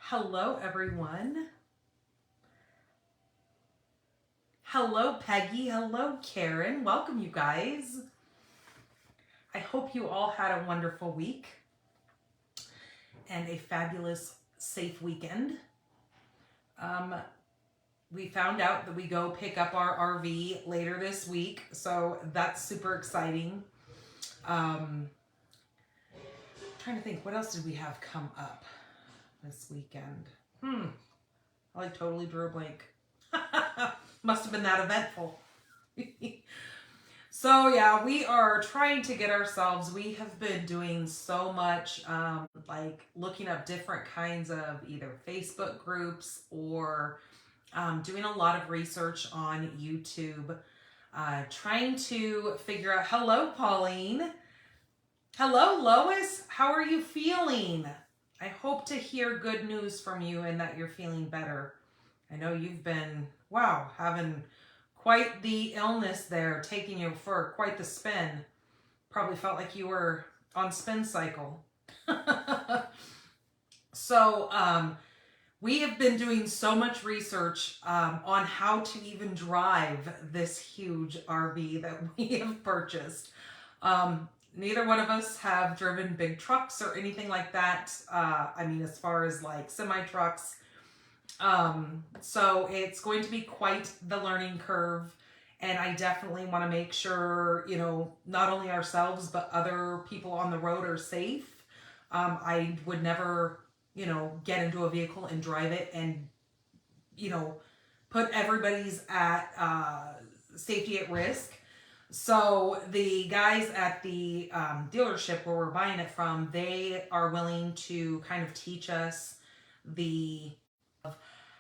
Hello, everyone. Hello, Peggy. Hello, Karen. Welcome, you guys. I hope you all had a wonderful week and a fabulous, safe weekend. We found out that we go pick up our RV later this week, so that's super exciting. Trying to think, what else did we have come up this weekend? I totally drew a blank. Must have been that eventful. So yeah, we are trying to get ourselves, we have been doing so much, like looking up different kinds of either Facebook groups or doing a lot of research on YouTube, trying to figure out, hello, Pauline. Hello, Lois. How are you feeling? I hope to hear good news from you and that you're feeling better. I know you've been, wow, having quite the illness there, taking you for quite the spin. Probably felt like you were on spin cycle. So, we have been doing so much research on how to even drive this huge RV that we have purchased. Neither one of us have driven big trucks or anything like that. I mean, as far as like semi-trucks. So it's going to be quite the learning curve. And I definitely want to make sure, you know, not only ourselves, but other people on the road are safe. I would never, you know, get into a vehicle and drive it and, you know, put everybody's safety at risk. So the guys at the dealership where we're buying it from, they are willing to kind of teach us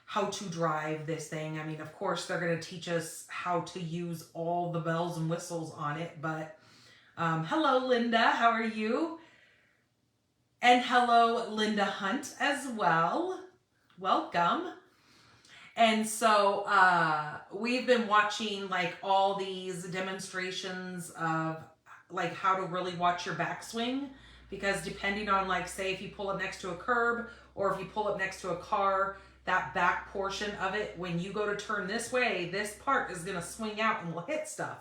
how to drive this thing. I mean, of course, they're going to teach us how to use all the bells and whistles on it. But hello, Linda. How are you? And hello, Linda Hunt as well. Welcome. And so we've been watching like all these demonstrations of like how to really watch your backswing, because depending on like, say if you pull up next to a curb or if you pull up next to a car, that back portion of it, when you go to turn this way, this part is going to swing out and will hit stuff.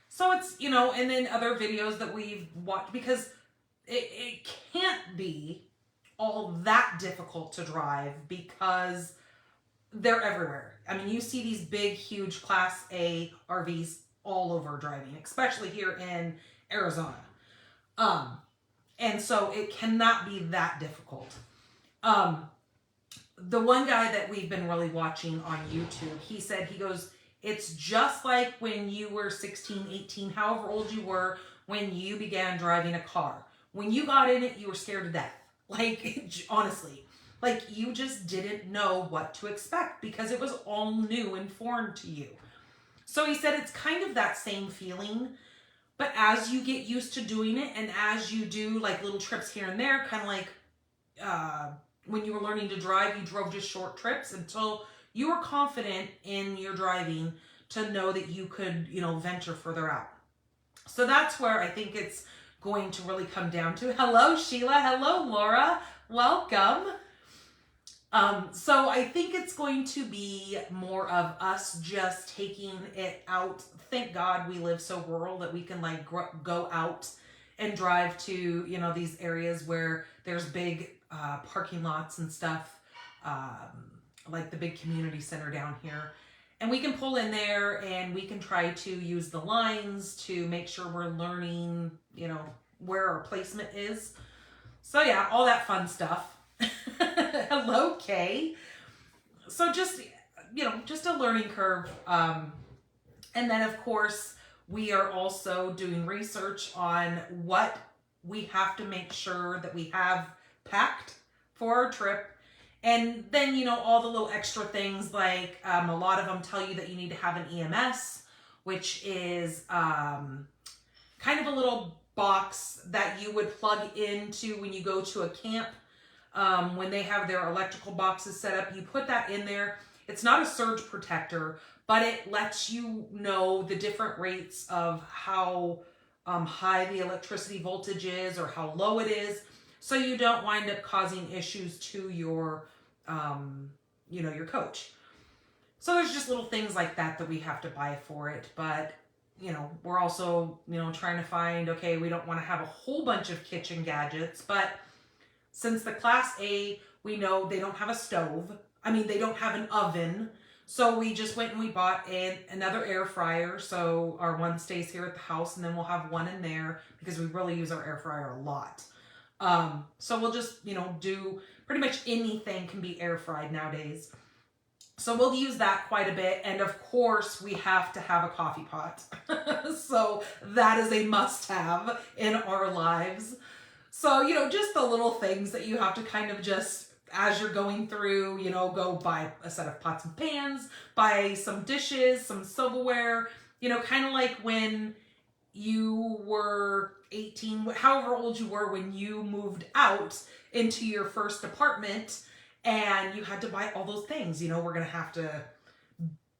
So it's, you know, and then other videos that we've watched, because it can't be all that difficult to drive because they're everywhere. I mean, you see these big, huge Class A RVs all over driving, especially here in Arizona. And so it cannot be that difficult. The one guy that we've been really watching on YouTube, he said, he goes, it's just like when you were 16, 18, however old you were, when you began driving a car. When you got in it, you were scared to death. Like, honestly, like you just didn't know what to expect because it was all new and foreign to you. So he said it's kind of that same feeling, but as you get used to doing it and as you do like little trips here and there, kind of like when you were learning to drive, you drove just short trips until you were confident in your driving to know that you could, you know, venture further out. So that's where I think it's going to really come down to. Hello, Sheila. Hello, Laura. Welcome. So I think it's going to be more of us just taking it out. Thank God we live so rural that we can like go out and drive to, you know, these areas where there's big parking lots and stuff, like the big community center down here. And we can pull in there and we can try to use the lines to make sure we're learning, you know, where our placement is. So yeah, all that fun stuff. Hello, Kay. So just, you know, just a learning curve. And then of course, we are also doing research on what we have to make sure that we have packed for our trip. And then, you know, all the little extra things like a lot of them tell you that you need to have an EMS, which is kind of a little box that you would plug into when you go to a camp. When they have their electrical boxes set up, you put that in there. It's not a surge protector, but it lets you know the different rates of how high the electricity voltage is or how low it is, so you don't wind up causing issues to your you know, your coach. So there's just little things like that that we have to buy for it. But, you know, we're also, you know, trying to find, okay, we don't want to have a whole bunch of kitchen gadgets, but since the Class A, we know they don't have a stove. I mean, they don't have an oven. So we just went and we bought another air fryer. So our one stays here at the house, and then we'll have one in there because we really use our air fryer a lot. So we'll just, you know, do pretty much anything can be air fried nowadays. So we'll use that quite a bit. And of course, we have to have a coffee pot. So that is a must-have in our lives. So, you know, just the little things that you have to kind of just, as you're going through, you know, go buy a set of pots and pans, buy some dishes, some silverware, you know, kind of like when you were 18, however old you were when you moved out into your first apartment and you had to buy all those things. You know, we're going to have to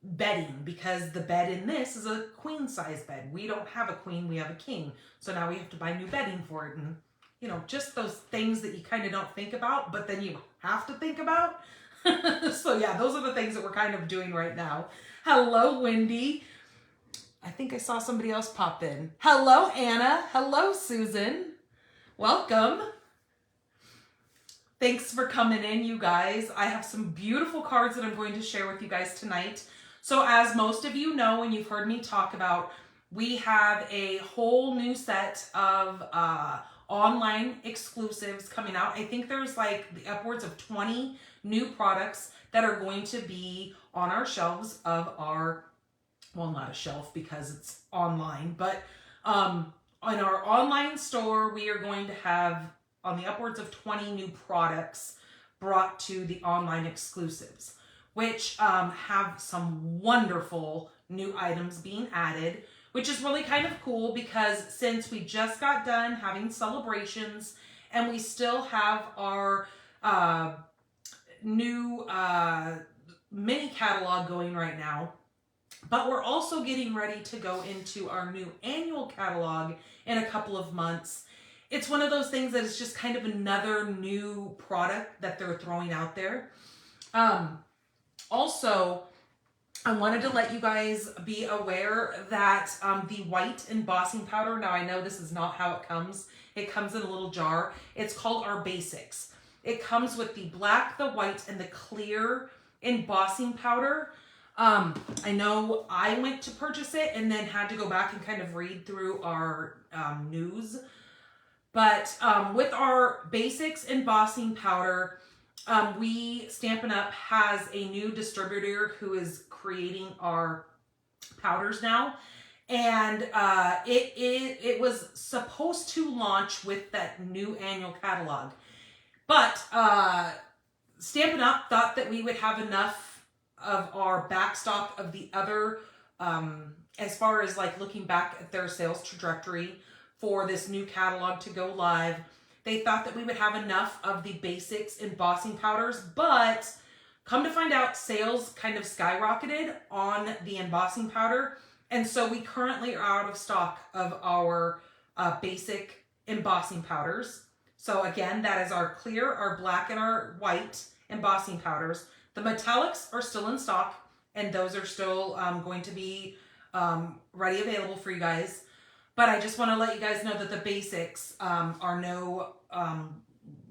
bedding, because the bed in this is a queen size bed. We don't have a queen, we have a king. So now we have to buy new bedding for it. And, you know, just those things that you kind of don't think about, but then you have to think about. So yeah, those are the things that we're kind of doing right now. Hello, Wendy. I think I saw somebody else pop in. Hello, Anna. Hello, Susan. Welcome. Thanks for coming in, you guys. I have some beautiful cards that I'm going to share with you guys tonight. So as most of you know, and you've heard me talk about, we have a whole new set of online exclusives coming out. I think there's like upwards of 20 new products that are going to be on our shelves of our, well, not a shelf because it's online, but on our online store, we are going to have on the upwards of 20 new products brought to the online exclusives, which have some wonderful new items being added, which is really kind of cool because since we just got done having celebrations and we still have our new mini catalog going right now, but we're also getting ready to go into our new annual catalog in a couple of months. It's one of those things that is just kind of another new product that they're throwing out there. Also, I wanted to let you guys be aware that the white embossing powder, now I know this is not how it comes. It comes in a little jar. It's called our Basics. It comes with the black, the white, and the clear embossing powder. I know I went to purchase it and then had to go back and kind of read through our news. But with our Basics embossing powder, Stampin' Up! Has a new distributor who is creating our powders now. And it was supposed to launch with that new annual catalog. But Stampin' Up! Thought that we would have enough of our backstock of the other, as far as like looking back at their sales trajectory for this new catalog to go live. They thought that we would have enough of the Basics embossing powders, but come to find out, sales kind of skyrocketed on the embossing powder. And so we currently are out of stock of our basic embossing powders. So again, that is our clear, our black, and our white embossing powders. The metallics are still in stock, and those are still going to be ready, available for you guys. But I just want to let you guys know that the Basics are no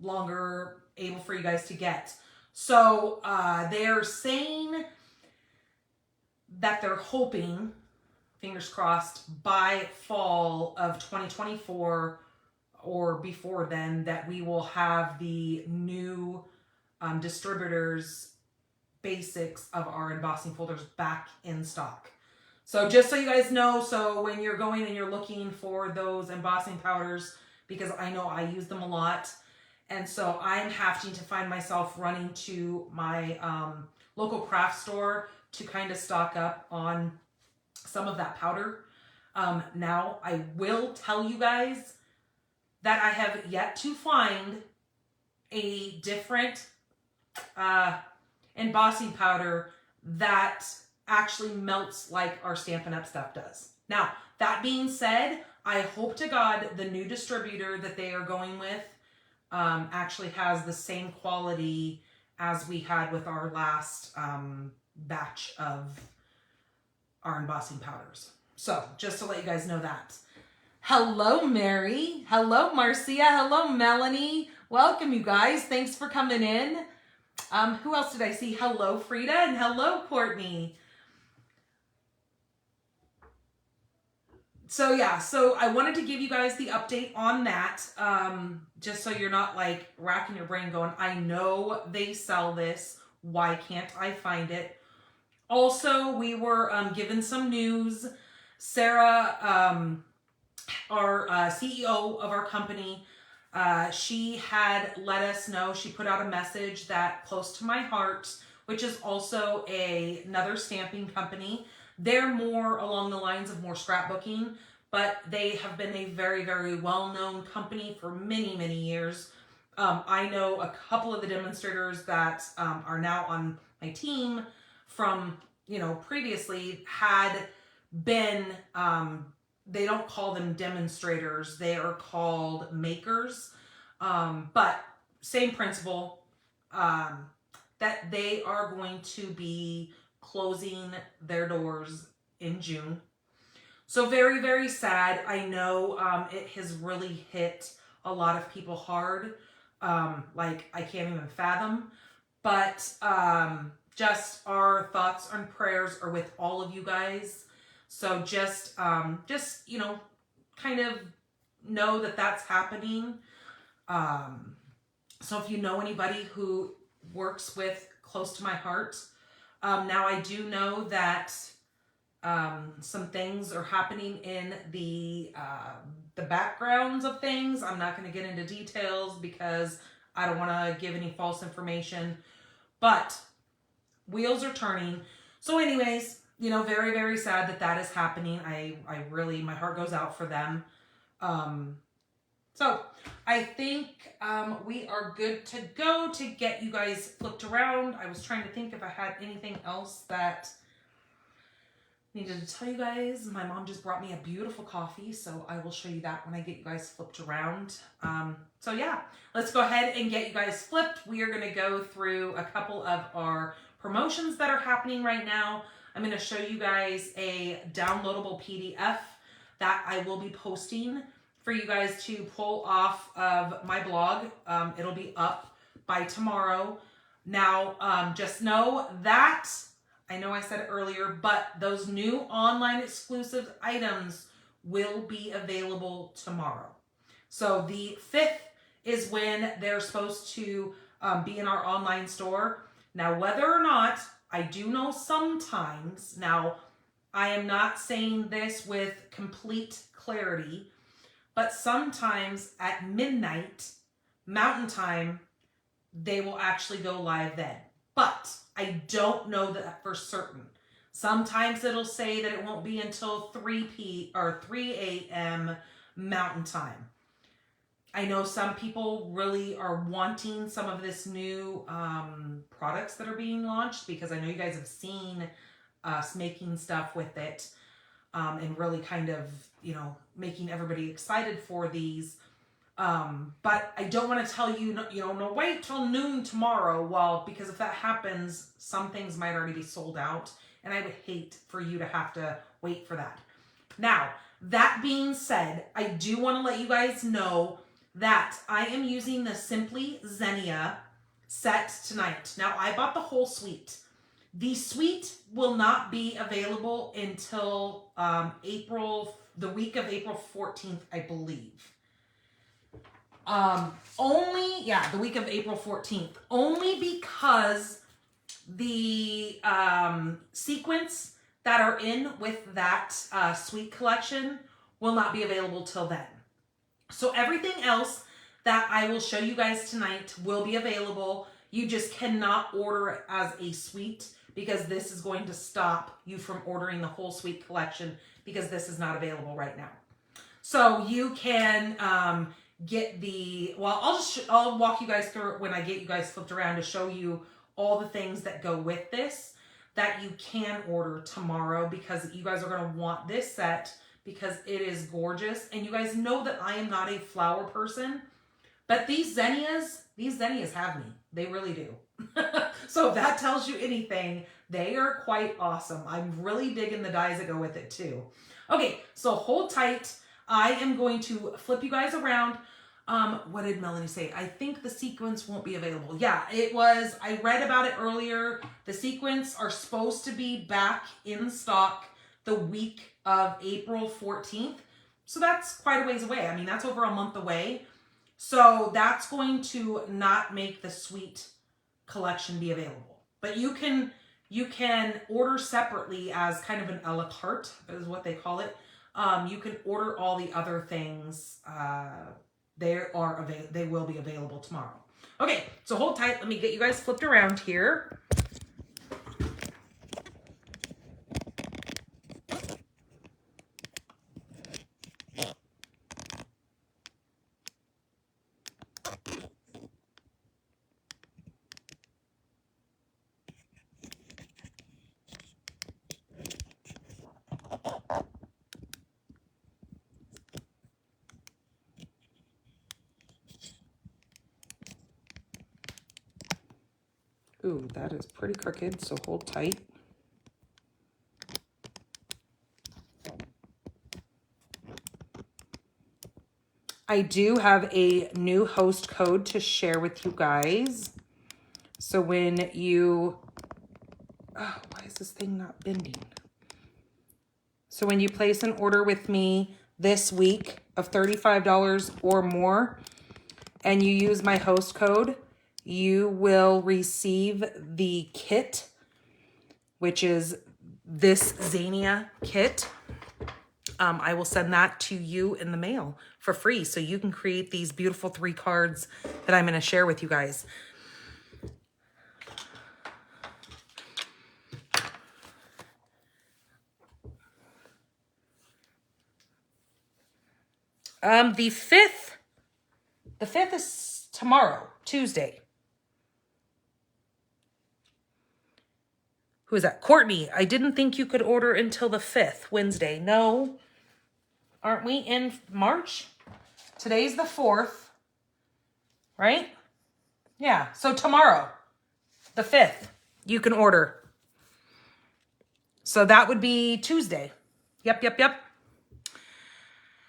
longer able for you guys to get. So they're saying that they're hoping, fingers crossed, by fall of 2024 or before then, that we will have the new distributors' Basics of our embossing folders back in stock. So just so you guys know, so when you're going and you're looking for those embossing powders, because I know I use them a lot, and so I'm having to find myself running to my local craft store to kind of stock up on some of that powder. Now, I will tell you guys that I have yet to find a different embossing powder that actually melts like our Stampin' Up! Stuff does. Now, that being said, I hope to God the new distributor that they are going with actually has the same quality as we had with our last batch of our embossing powders. So just to let you guys know that. Hello, Mary. Hello, Marcia. Hello, Melanie. Welcome, you guys. Thanks for coming in. Who else did I see? Hello, Frida, and hello, Courtney. So yeah, so I wanted to give you guys the update on that, just so you're not like racking your brain going, I know they sell this. Why can't I find it? Also, we were given some news. Sarah, our CEO of our company, she had let us know, she put out a message that Close to My Heart, which is also another stamping company. They're more along the lines of more scrapbooking, but they have been a very, very well-known company for many, many years. I know a couple of the demonstrators that are now on my team from, previously had been, they don't call them demonstrators, they are called makers, but same principle, that they are going to be closing their doors in June. So very, very sad. I know it has really hit a lot of people hard. Like I can't even fathom, but just our thoughts and prayers are with all of you guys. So just kind of know that that's happening. So if you know anybody who works with Close to My Heart, now I do know that some things are happening in the backgrounds of things. I'm not going to get into details because I don't want to give any false information, but wheels are turning. So anyways, very, very sad that that is happening. I really, my heart goes out for them. So I think we are good to go to get you guys flipped around. I was trying to think if I had anything else that needed to tell you guys. My mom just brought me a beautiful coffee, so I will show you that when I get you guys flipped around. So yeah, let's go ahead and get you guys flipped. We are going to go through a couple of our promotions that are happening right now. I'm going to show you guys a downloadable PDF that I will be posting for you guys to pull off of my blog. It'll be up by tomorrow. Now, just know that, I know I said it earlier, but those new online exclusive items will be available tomorrow. So the 5th is when they're supposed to be in our online store. Now, whether or not, I do know sometimes, now I am not saying this with complete clarity, but sometimes at midnight, Mountain Time, they will actually go live then. But I don't know that for certain. Sometimes it'll say that it won't be until 3 a.m. Mountain Time. I know some people really are wanting some of this new products that are being launched, because I know you guys have seen us making stuff with it and really kind of, making everybody excited for these. But I don't want to tell you, no, wait till noon tomorrow. Well, because if that happens, some things might already be sold out, and I would hate for you to have to wait for that. Now, that being said, I do want to let you guys know that I am using the Simply Zinnia set tonight. Now, I bought the whole suite. The suite will not be available until the week of April 14th, I believe. The week of April 14th. Only because the sequins that are in with that suite collection will not be available till then. So everything else that I will show you guys tonight will be available. You just cannot order it as a suite, because this is going to stop you from ordering the whole suite collection, because this is not available right now. So you can get I'll walk you guys through it when I get you guys flipped around to show you all the things that go with this that you can order tomorrow, because you guys are going to want this set because it is gorgeous. And you guys know that I am not a flower person, but these zinnias have me. They really do. So if that tells you anything, they are quite awesome. I'm really digging the dies that go with it too. Okay, so hold tight. I am going to flip you guys around. What did Melanie say? I think the sequins won't be available. Yeah, it was. I read about it earlier. The sequins are supposed to be back in stock the week of April 14th. So that's quite a ways away. I mean, that's over a month away. So that's going to not make the suite collection be available. But you can order separately as kind of an a la carte is what they call it. You can order all the other things. They will be available tomorrow. Okay, so hold tight. Let me get you guys flipped around here. Ooh, that is pretty crooked, so hold tight. I do have a new host code to share with you guys. So when you, oh, why is this thing not bending? So when you place an order with me this week of $35 or more, and you use my host code, you will receive the kit, which is this Zinnia kit. I will send that to you in the mail for free, so you can create these beautiful 3 cards that I'm going to share with you guys. The 5th is tomorrow, Tuesday. Who is that? Courtney, I didn't think you could order until the 5th, Wednesday. No. Aren't we in March? Today's the 4th, right? Yeah, so tomorrow, the 5th, you can order. So that would be Tuesday. Yep.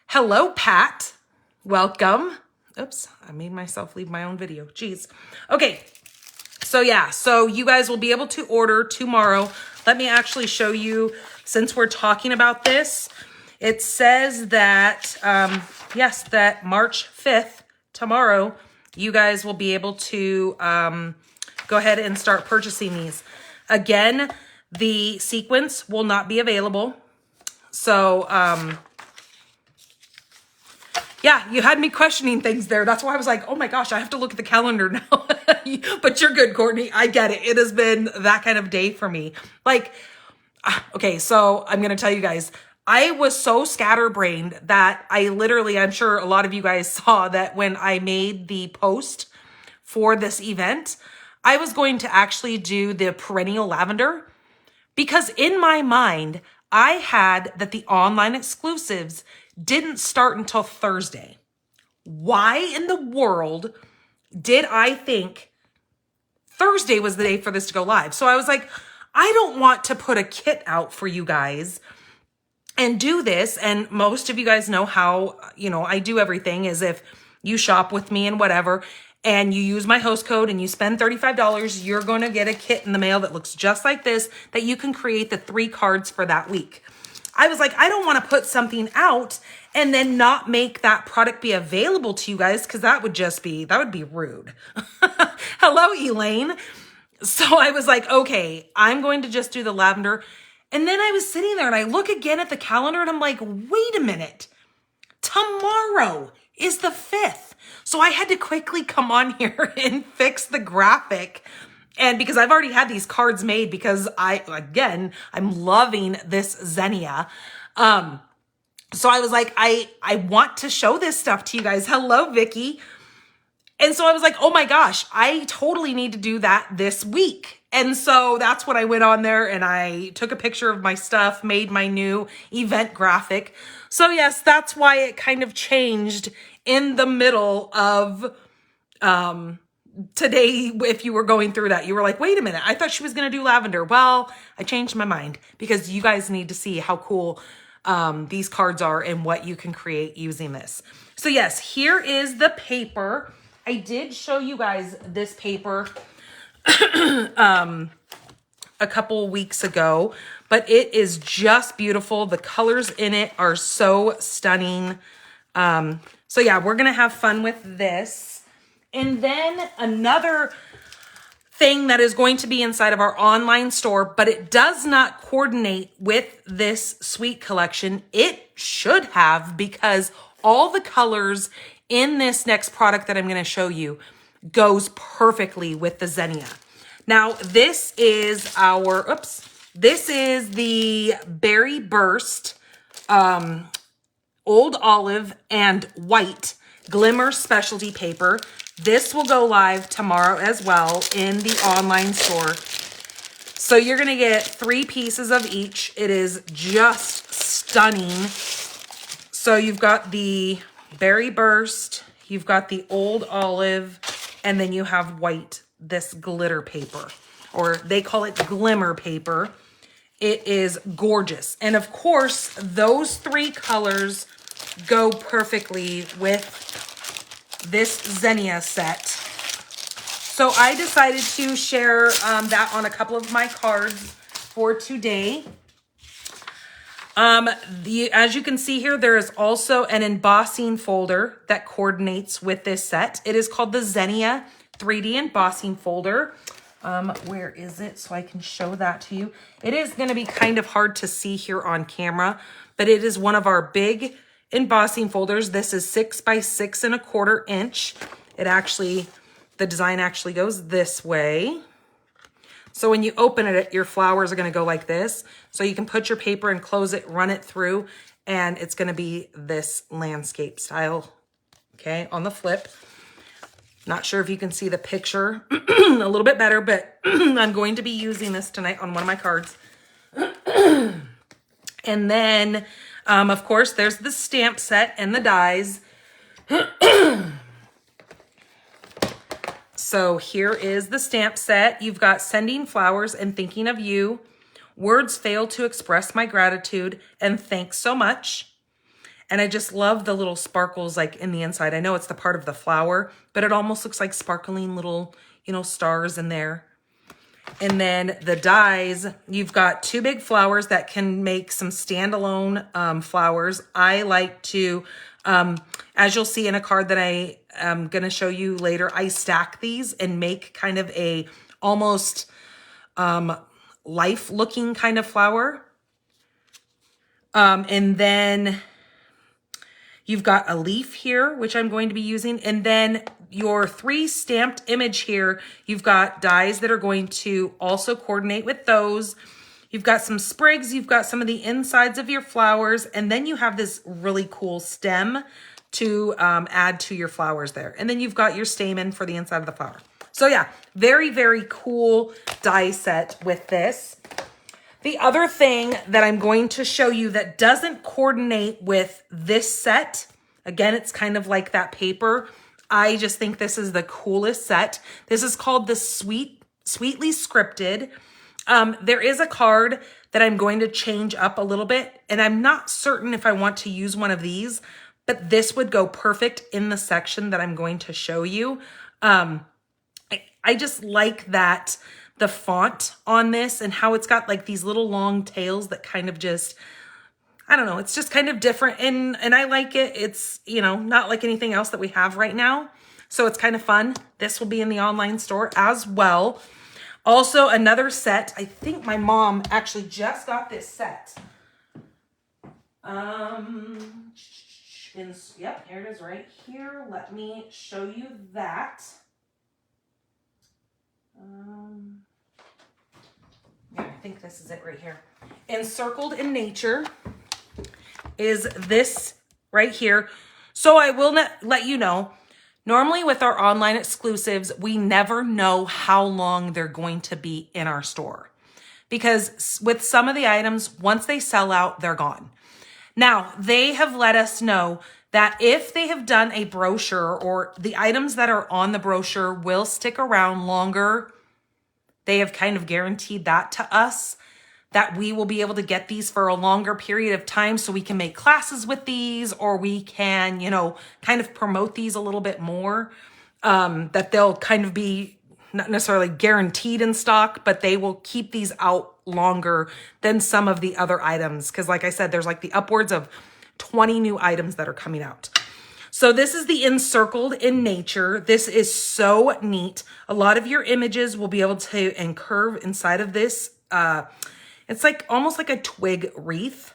Hello, Pat. Welcome. Oops, I made myself leave my own video. Jeez. Okay, so yeah, so you guys will be able to order tomorrow. Let me actually show you, since we're talking about this. It says that, yes, that March 5th, tomorrow, you guys will be able to go ahead and start purchasing these. Again, the sequence will not be available. So, yeah, you had me questioning things there. That's why I was like, oh my gosh, I have to look at the calendar now. But you're good, Courtney. I get it. It has been that kind of day for me. Like, okay, so I'm going to tell you guys, I was so scatterbrained that I'm sure a lot of you guys saw that when I made the post for this event, I was going to actually do the perennial lavender, because in my mind, I had that the online exclusives didn't start until Thursday. Why in the world did I think Thursday was the day for this to go live? So I was like, I don't want to put a kit out for you guys and do this. And most of you guys know how, I do everything, is if you shop with me and whatever, and you use my host code and you spend $35, you're going to get a kit in the mail that looks just like this, that you can create the 3 cards for that week. I was like, I don't want to put something out and then not make that product be available to you guys, because that would be rude. Hello, Elaine. So I was like, okay, I'm going to just do the lavender. And then I was sitting there and I look again at the calendar and I'm like, wait a minute. Tomorrow is the 5th. So I had to quickly come on here and fix the graphic. And because I've already had these cards made, because I'm loving this Zinnia. So I was like, I want to show this stuff to you guys. Hello, Vicky. And so I was like, oh my gosh, I totally need to do that this week. And so that's what I went on there and I took a picture of my stuff, made my new event graphic. So yes, that's why it kind of changed in the middle of today, if you were going through that, you were like, wait a minute, I thought she was going to do lavender. Well, I changed my mind because you guys need to see how cool these cards are and what you can create using this. So yes, here is the paper. I did show you guys this paper a couple weeks ago, but it is just beautiful. The colors in it are so stunning. So yeah, we're going to have fun with this. And then another thing that is going to be inside of our online store, but it does not coordinate with this suite collection. It should have, because all the colors in this next product that I'm going to show you goes perfectly with the Zinnia. Now, this is our, this is the Berry Burst Old Olive and White Glimmer Specialty Paper. This will go live tomorrow as well in the online store. So you're going to get 3 pieces of each. It is just stunning. So you've got the Berry Burst, you've got the Old Olive, and then you have white, this glitter paper, or they call it glimmer paper. It is gorgeous. And of course, those 3 colors go perfectly with this Zinnia set. So I decided to share that on a couple of my cards for today. As you can see here, there is also an embossing folder that coordinates with this set. It is called the Zinnia 3D embossing folder. Where is it? So I can show that to you. It is going to be kind of hard to see here on camera, but it is one of our big embossing folders. This is 6 by 6¼ inch. It actually, the design actually goes this way. So when you open it, your flowers are going to go like this. So you can put your paper and close it, run it through, and it's going to be this landscape style, okay, on the flip. Not sure if you can see the picture a little bit better, but I'm going to be using this tonight on one of my cards. And then, of course, there's the stamp set and the dies. So here is the stamp set. You've got Sending Flowers and Thinking of You, Words Fail to Express My Gratitude, and Thanks So Much. And I just love the little sparkles like in the inside. I know it's the part of the flower, but it almost looks like sparkling little, you know, stars in there. And then the dies, you've got 2 big flowers that can make some standalone flowers. I like to, as you'll see in a card that I am going to show you later, I stack these and make kind of a almost life looking kind of flower. And then you've got a leaf here, which I'm going to be using. And then your 3 stamped image here, you've got dies that are going to also coordinate with those. You've got some sprigs, you've got some of the insides of your flowers, and then you have this really cool stem to add to your flowers there. And then you've got your stamen for the inside of the flower. So yeah, very, very cool die set with this. The other thing that I'm going to show you that doesn't coordinate with this set, again, it's kind of like that paper. I just think this is the coolest set. This is called the Sweetly Scripted. There is a card that I'm going to change up a little bit, and I'm not certain if I want to use one of these, but this would go perfect in the section that I'm going to show you. I just like that the font on this and how it's got like these little long tails that kind of just, I don't know, it's just kind of different, and I like it. It's, you know, not like anything else that we have right now. So it's kind of fun. This will be in the online store as well. Also, another set. I think my mom actually just got this set. Yep, here it is right here. Let me show you that. Yeah, I think this is it right here. Encircled in Nature is this right here. So I will let you know, normally with our online exclusives, we never know how long they're going to be in our store. Because with some of the items, once they sell out, they're gone. Now, they have let us know that if they have done a brochure or the items that are on the brochure will stick around longer, they have kind of guaranteed that to us, that we will be able to get these for a longer period of time so we can make classes with these, or we can, you know, kind of promote these a little bit more, that they'll kind of be not necessarily guaranteed in stock, but they will keep these out longer than some of the other items. Because like I said, there's like the upwards of 20 new items that are coming out. So this is the Encircled in Nature. This is so neat. A lot of your images will be able to incurve inside of this. It's like almost like a twig wreath.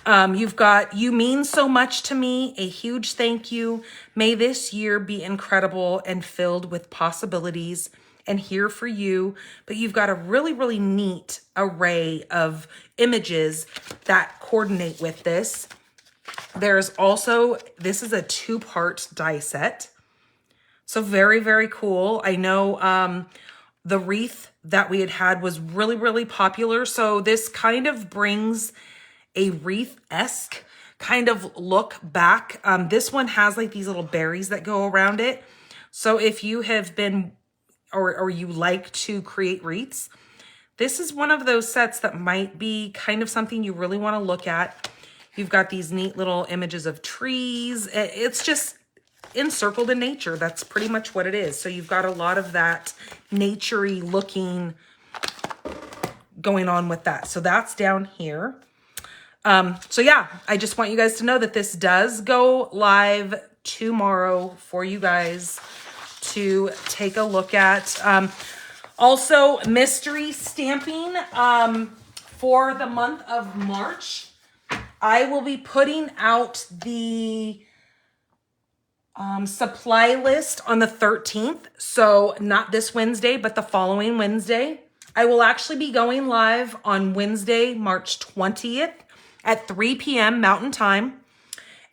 You've got, you mean so much to me, a huge thank you. May this year be incredible and filled with possibilities, and here for you. But you've got a really, really neat array of images that coordinate with this. There's also, this is a 2-part die set. So very, very cool. I know the wreath that we had was really, really popular. So this kind of brings a wreath-esque kind of look back. This one has like these little berries that go around it. So if you have been, or you like to create wreaths, this is one of those sets that might be kind of something you really want to look at. You've got these neat little images of trees. It's just encircled in nature. That's pretty much what it is. So you've got a lot of that nature-y looking going on with that. So that's down here. So yeah, I just want you guys to know that this does go live tomorrow for you guys to take a look at. Also, mystery stamping for the month of March. I will be putting out the supply list on the 13th. So not this Wednesday, but the following Wednesday. I will actually be going live on Wednesday, March 20th at 3 p.m. Mountain Time.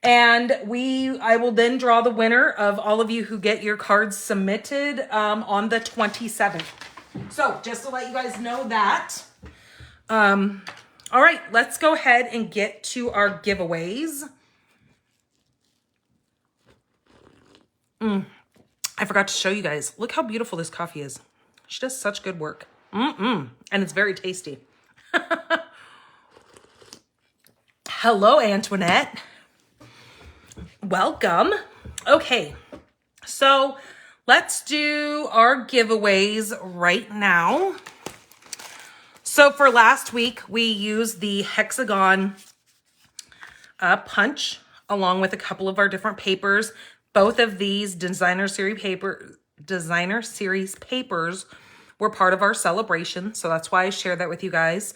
And I will then draw the winner of all of you who get your cards submitted on the 27th. So just to let you guys know that. All right, let's go ahead and get to our giveaways. I forgot to show you guys. Look how beautiful this coffee is. She does such good work. And it's very tasty. Hello, Antoinette. Welcome. Okay, so let's do our giveaways right now. So for last week, we used the hexagon punch along with a couple of our different papers. Both of these designer series papers were part of our celebration. So that's why I shared that with you guys.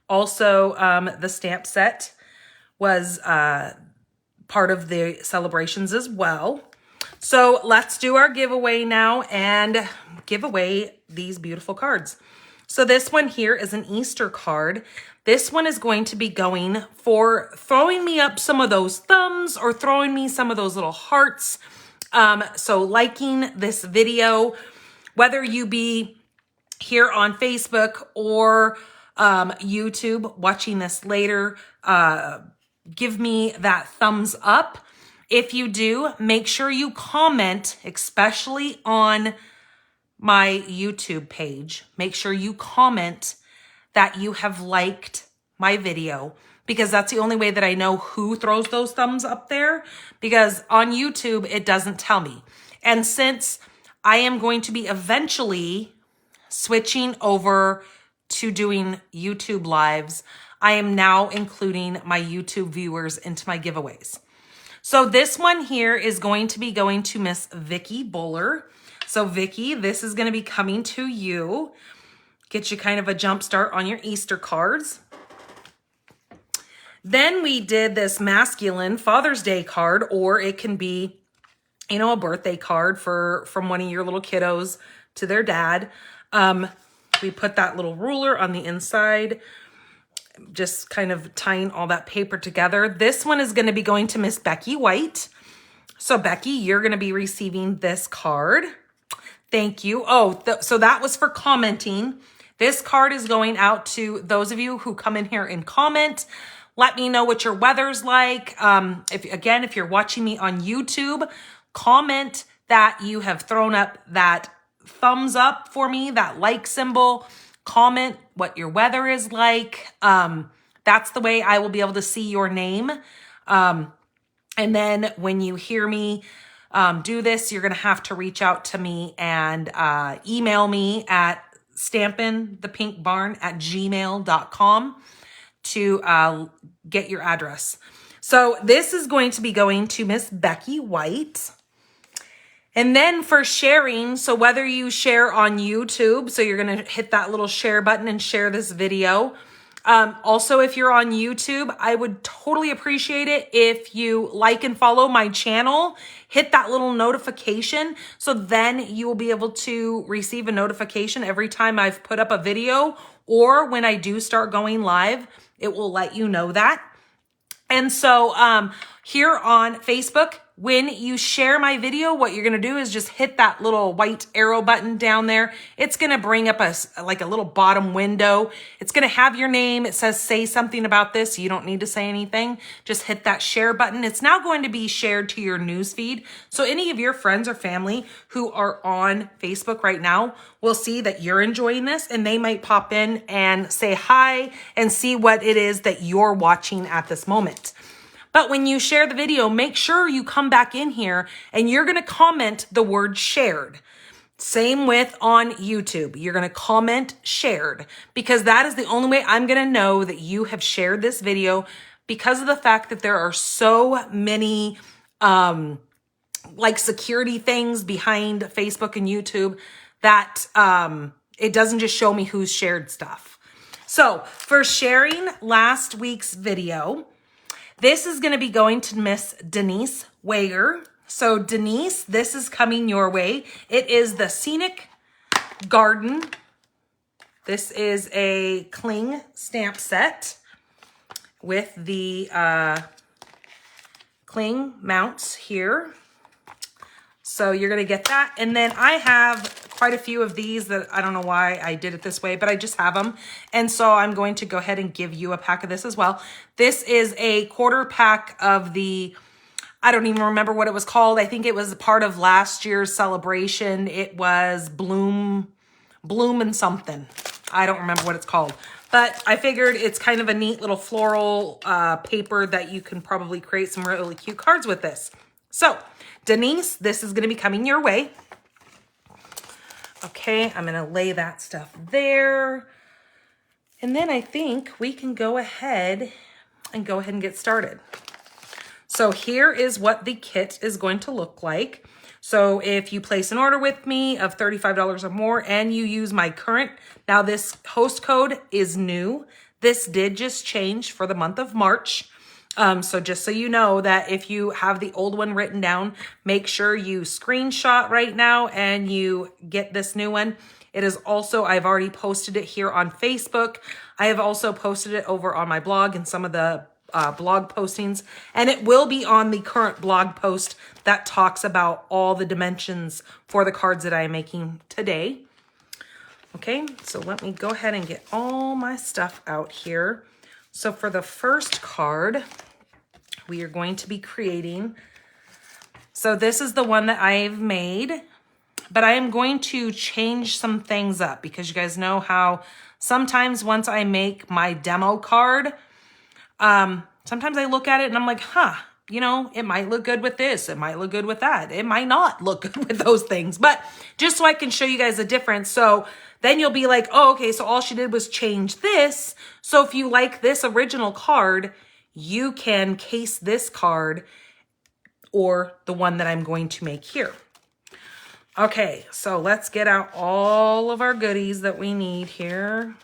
Also, the stamp set was part of the celebrations as well. So let's do our giveaway now and give away these beautiful cards. So this one here is an Easter card. This one is going to be going for throwing me up some of those thumbs or throwing me some of those little hearts. So liking this video, whether you be here on Facebook or YouTube watching this later, give me that thumbs up. If you do, make sure you comment, especially on my YouTube page. Make sure you comment that you have liked my video, because that's the only way that I know who throws those thumbs up there, because on YouTube, it doesn't tell me. And since I am going to be eventually switching over to doing YouTube lives, I am now including my YouTube viewers into my giveaways. So this one here is going to be going to Miss Vicky Buller. So Vicky, this is going to be coming to you. Get you kind of a jump start on your Easter cards. Then we did this masculine Father's Day card, or it can be, you know, a birthday card from one of your little kiddos to their dad. We put that little ruler on the inside, just kind of tying all that paper together. This one is going to be going to Miss Becky White. So Becky, you're going to be receiving this card. Thank you. Oh, so that was for commenting. This card is going out to those of you who come in here and comment, Let me know what your weather's like. If you're watching me on YouTube, comment that you have thrown up that thumbs up for me, that like symbol. Comment what your weather is like. That's the way I will be able to see your name. And then when you hear me do this, you're going to have to reach out to me and email me at stampinthepinkbarn@gmail.com to get your address. So this is going to be going to Miss Becky White. And then for sharing, so whether you share on YouTube, so you're going to hit that little share button and share this video. Also, if you're on YouTube, I would totally appreciate it if you like and follow my channel, hit that little notification. So then you will be able to receive a notification every time I've put up a video, or when I do start going live, it will let you know that. And so here on Facebook, when you share my video, what you're going to do is just hit that little white arrow button down there. It's going to bring up a little bottom window. It's going to have your name. It says, say something about this. You don't need to say anything. Just hit that share button. It's now going to be shared to your newsfeed. So any of your friends or family who are on Facebook right now will see that you're enjoying this, and they might pop in and say hi and see what it is that you're watching at this moment. But when you share the video, make sure you come back in here and you're going to comment the word shared. Same with on YouTube. You're going to comment shared, because that is the only way I'm going to know that you have shared this video, because of the fact that there are so many like security things behind Facebook and YouTube that it doesn't just show me who's shared stuff. So for sharing last week's video, this is going to be going to Miss Denise Wager. So Denise, this is coming your way. It is the Scenic Garden. This is a cling stamp set with the cling mounts here. So you're going to get that. And then I have quite a few of these that I don't know why I did it this way, but I just have them. And so I'm going to go ahead and give you a pack of this as well. This is a quarter pack of the, I don't even remember what it was called. I think it was part of last year's celebration. It was Bloom and something. I don't remember what it's called. But I figured it's kind of a neat little floral paper that you can probably create some really cute cards with this. So Denise, this is going to be coming your way. Okay, I'm going to lay that stuff there. And then I think we can go ahead and get started. So here is what the kit is going to look like. So if you place an order with me of $35 or more and you use my current, now this host code is new. This did just change for the month of March. So just so you know that if you have the old one written down, make sure you screenshot right now and you get this new one. It is also, I've already posted it here on Facebook. I have also posted it over on my blog and some of the blog postings, and it will be on the current blog post that talks about all the dimensions for the cards that I am making today. Okay, so let me go ahead and get all my stuff out here. So for the first card, we are going to be creating, so this is the one that I've made, but I am going to change some things up, because you guys know how sometimes once I make my demo card, sometimes I look at it and I'm like, you know, it might look good with this. It might look good with that. It might not look good with those things, but just so I can show you guys the difference. So then you'll be like, oh, okay, so all she did was change this. So if you like this original card, you can case this card or the one that I'm going to make here. Okay, so let's get out all of our goodies that we need here.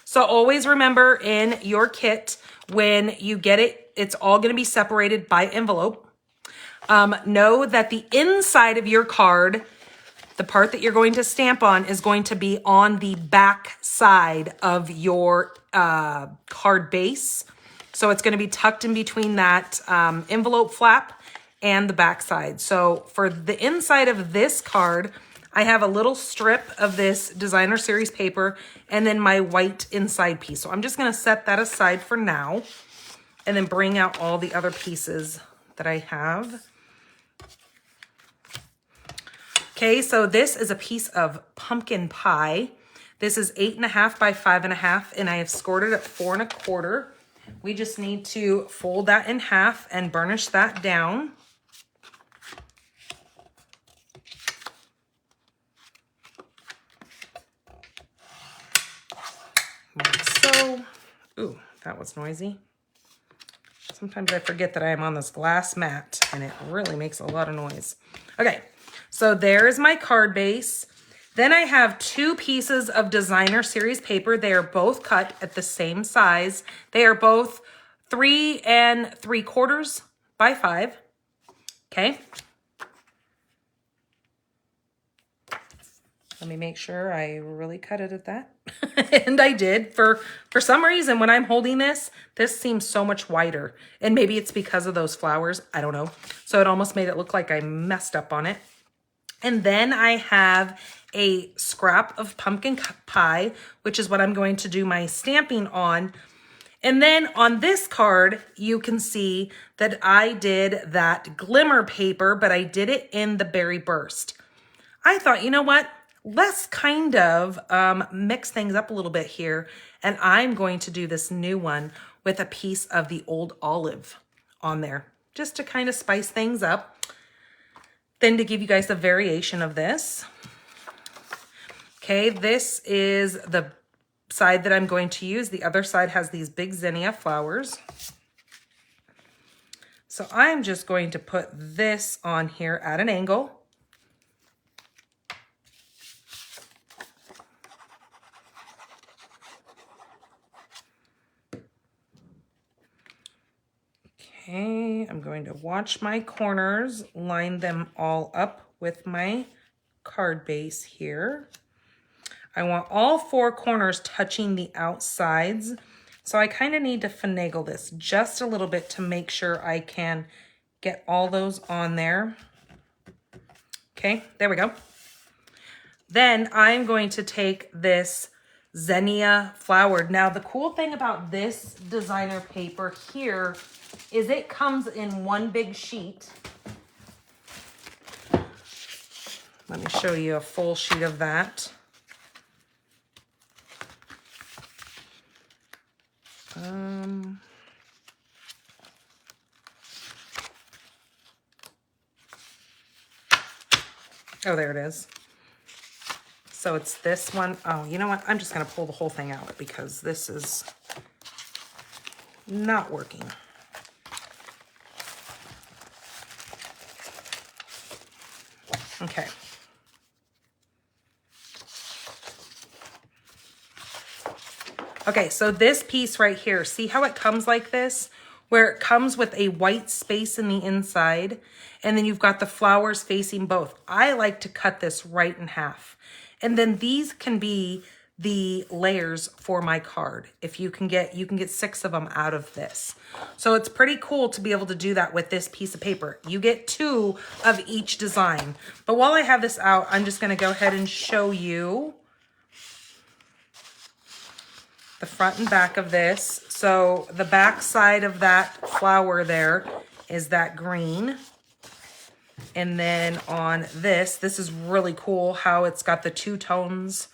So always remember in your kit, when you get it, it's all going to be separated by envelope. Know that the inside of your card, the part that you're going to stamp on, is going to be on the back side of your card base. So it's going to be tucked in between that envelope flap and the back side. So for the inside of this card, I have a little strip of this designer series paper and then my white inside piece. So I'm just going to set that aside for now. and then bring out all the other pieces that I have. Okay, so this is a piece of pumpkin pie. This is 8.5 by 5.5, and I have scored it at 4 1/4. We just need to fold that in half and burnish that down. Like so. Ooh, that was noisy. Sometimes I forget that I am on this glass mat, and it really makes a lot of noise. Okay, so there's my card base. Then I have 2 pieces of designer series paper. They are both cut at the same size. They are both 3 3/4 by 5. Okay. Let me make sure I really cut it at that. And I did. For some reason, when I'm holding this seems so much wider. And maybe it's because of those flowers. I don't know. So it almost made it look like I messed up on it. And then I have a scrap of pumpkin pie, which is what I'm going to do my stamping on. And then on this card, you can see that I did that glimmer paper, but I did it in the berry burst. I thought, you know what? Let's kind of mix things up a little bit here. And I'm going to do this new one with a piece of the old olive on there, just to kind of spice things up. Then to give you guys a variation of this. Okay, this is the side that I'm going to use. The other side has these big zinnia flowers. So I'm just going to put this on here at an angle. Okay, I'm going to watch my corners, line them all up with my card base here. I want all 4 corners touching the outsides. So I kind of need to finagle this just a little bit to make sure I can get all those on there. Okay, there we go. Then I'm going to take this zinnia flowered. Now the cool thing about this designer paper here is it comes in one big sheet. Let me show you a full sheet of that. Oh, there it is. So it's this one. Oh, you know what? I'm just going to pull the whole thing out because this is not working. Okay. Okay, so this piece right here, see how it comes like this? Where it comes with a white space in the inside, and then you've got the flowers facing both. I like to cut this right in half. And then these can be the layers for my card. If you can get 6 of them out of this. So it's pretty cool to be able to do that with this piece of paper. You get 2 of each design. But while I have this out, I'm just gonna go ahead and show you the front and back of this. So the back side of that flower there is that green. And then on this is really cool how it's got the 2 tones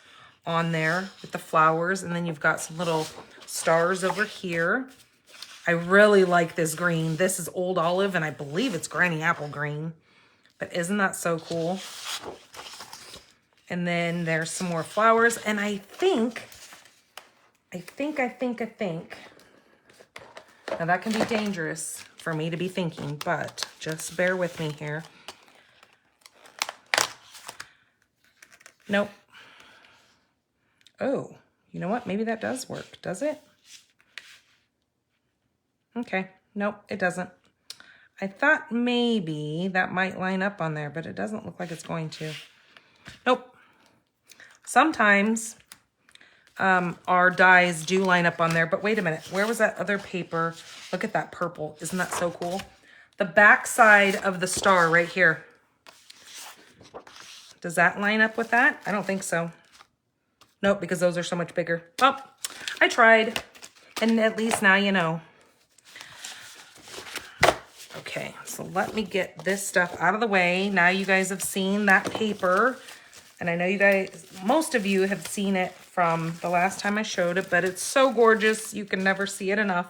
on there with the flowers. And then you've got some little stars over here. I really like this green. This is old olive, and I believe it's granny apple green. But isn't that so cool? And then there's some more flowers. And I think, now that can be dangerous for me to be thinking, but just bear with me here. Nope. Oh, you know what? Maybe that does work. Does it? Okay. Nope, it doesn't. I thought maybe that might line up on there, but it doesn't look like it's going to. Nope. Sometimes our dies do line up on there, but wait a minute. Where was that other paper? Look at that purple. Isn't that so cool? The back side of the star right here. Does that line up with that? I don't think so. Nope, because those are so much bigger. Oh, I tried. And at least now you know. Okay, so let me get this stuff out of the way. Now you guys have seen that paper, and I know you guys, most of you have seen it from the last time I showed it, but it's so gorgeous. You can never see it enough.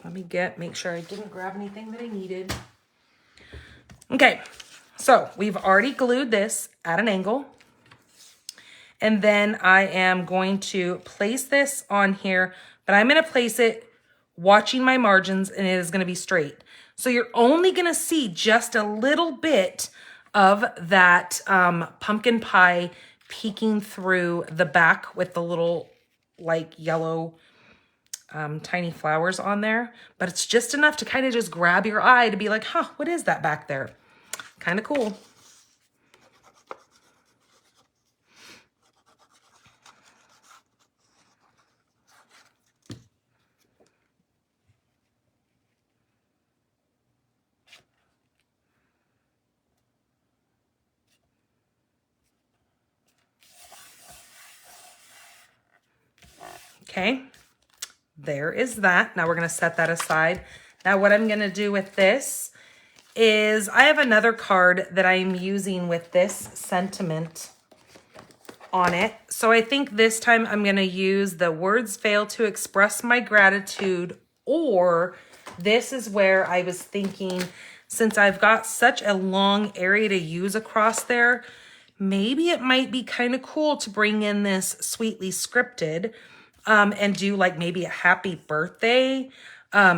Let me make sure I didn't grab anything that I needed. Okay, so we've already glued this at an angle. And then I am going to place this on here, but I'm going to place it watching my margins, and it is going to be straight. So you're only going to see just a little bit of that pumpkin pie peeking through the back with the little like yellow tiny flowers on there. But it's just enough to kind of just grab your eye to be like, huh, what is that back there? Kind of cool. Okay, there is that. Now we're going to set that aside. Now what I'm going to do with this is I have another card that I'm using with this sentiment on it. So I think this time I'm going to use the words fail to express my gratitude, or this is where I was thinking, since I've got such a long area to use across there, maybe it might be kind of cool to bring in this sweetly scripted and do like maybe a happy birthday,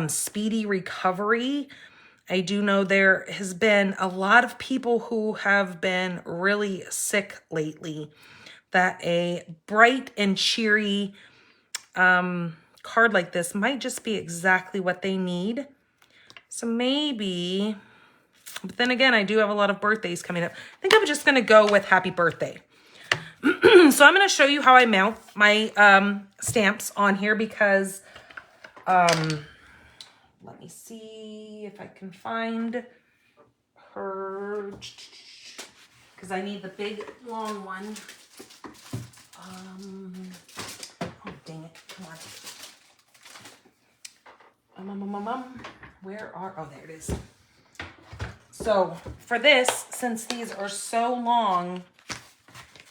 speedy recovery. I do know there has been a lot of people who have been really sick lately, that a bright and cheery card like this might just be exactly what they need. So maybe, but then again, I do have a lot of birthdays coming up. I think I'm just going to go with happy birthday. So I'm going to show you how I mount my stamps on here, because let me see if I can find her, because I need the big long one. Oh dang it, come on. Where are, oh there it is. So for this, since these are so long,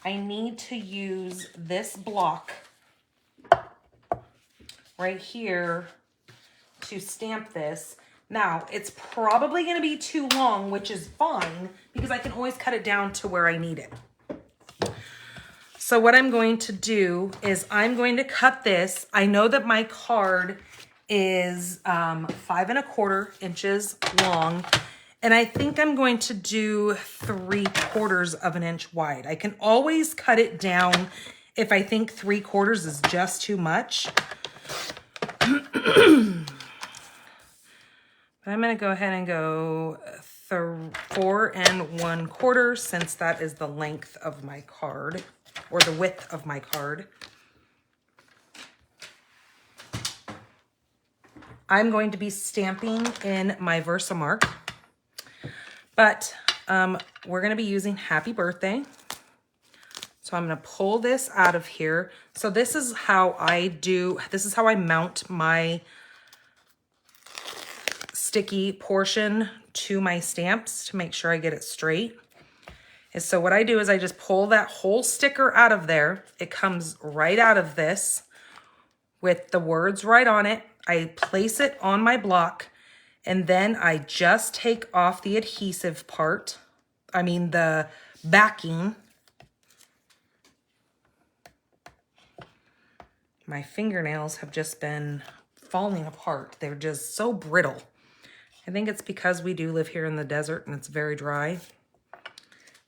I need to use this block right here to stamp this. Now, it's probably going to be too long, which is fine, because I can always cut it down to where I need it. So what I'm going to do is I'm going to cut this. I know that my card is 5 1/4 inches long, and I think I'm going to do 3/4 of an inch wide. I can always cut it down if I think 3/4 is just too much. But I'm going to go ahead and go 4 1/4, since that is the length of my card, or the width of my card. I'm going to be stamping in my Versamark, but we're going to be using happy birthday. So I'm going to pull this out of here. So this is how I mount my sticky portion to my stamps to make sure I get it straight. And so what I do is I just pull that whole sticker out of there. It comes right out of this with the words right on it. I place it on my block, and then I just take off the adhesive part. I mean the backing. My fingernails have just been falling apart. They're just so brittle. I think it's because we do live here in the desert and it's very dry.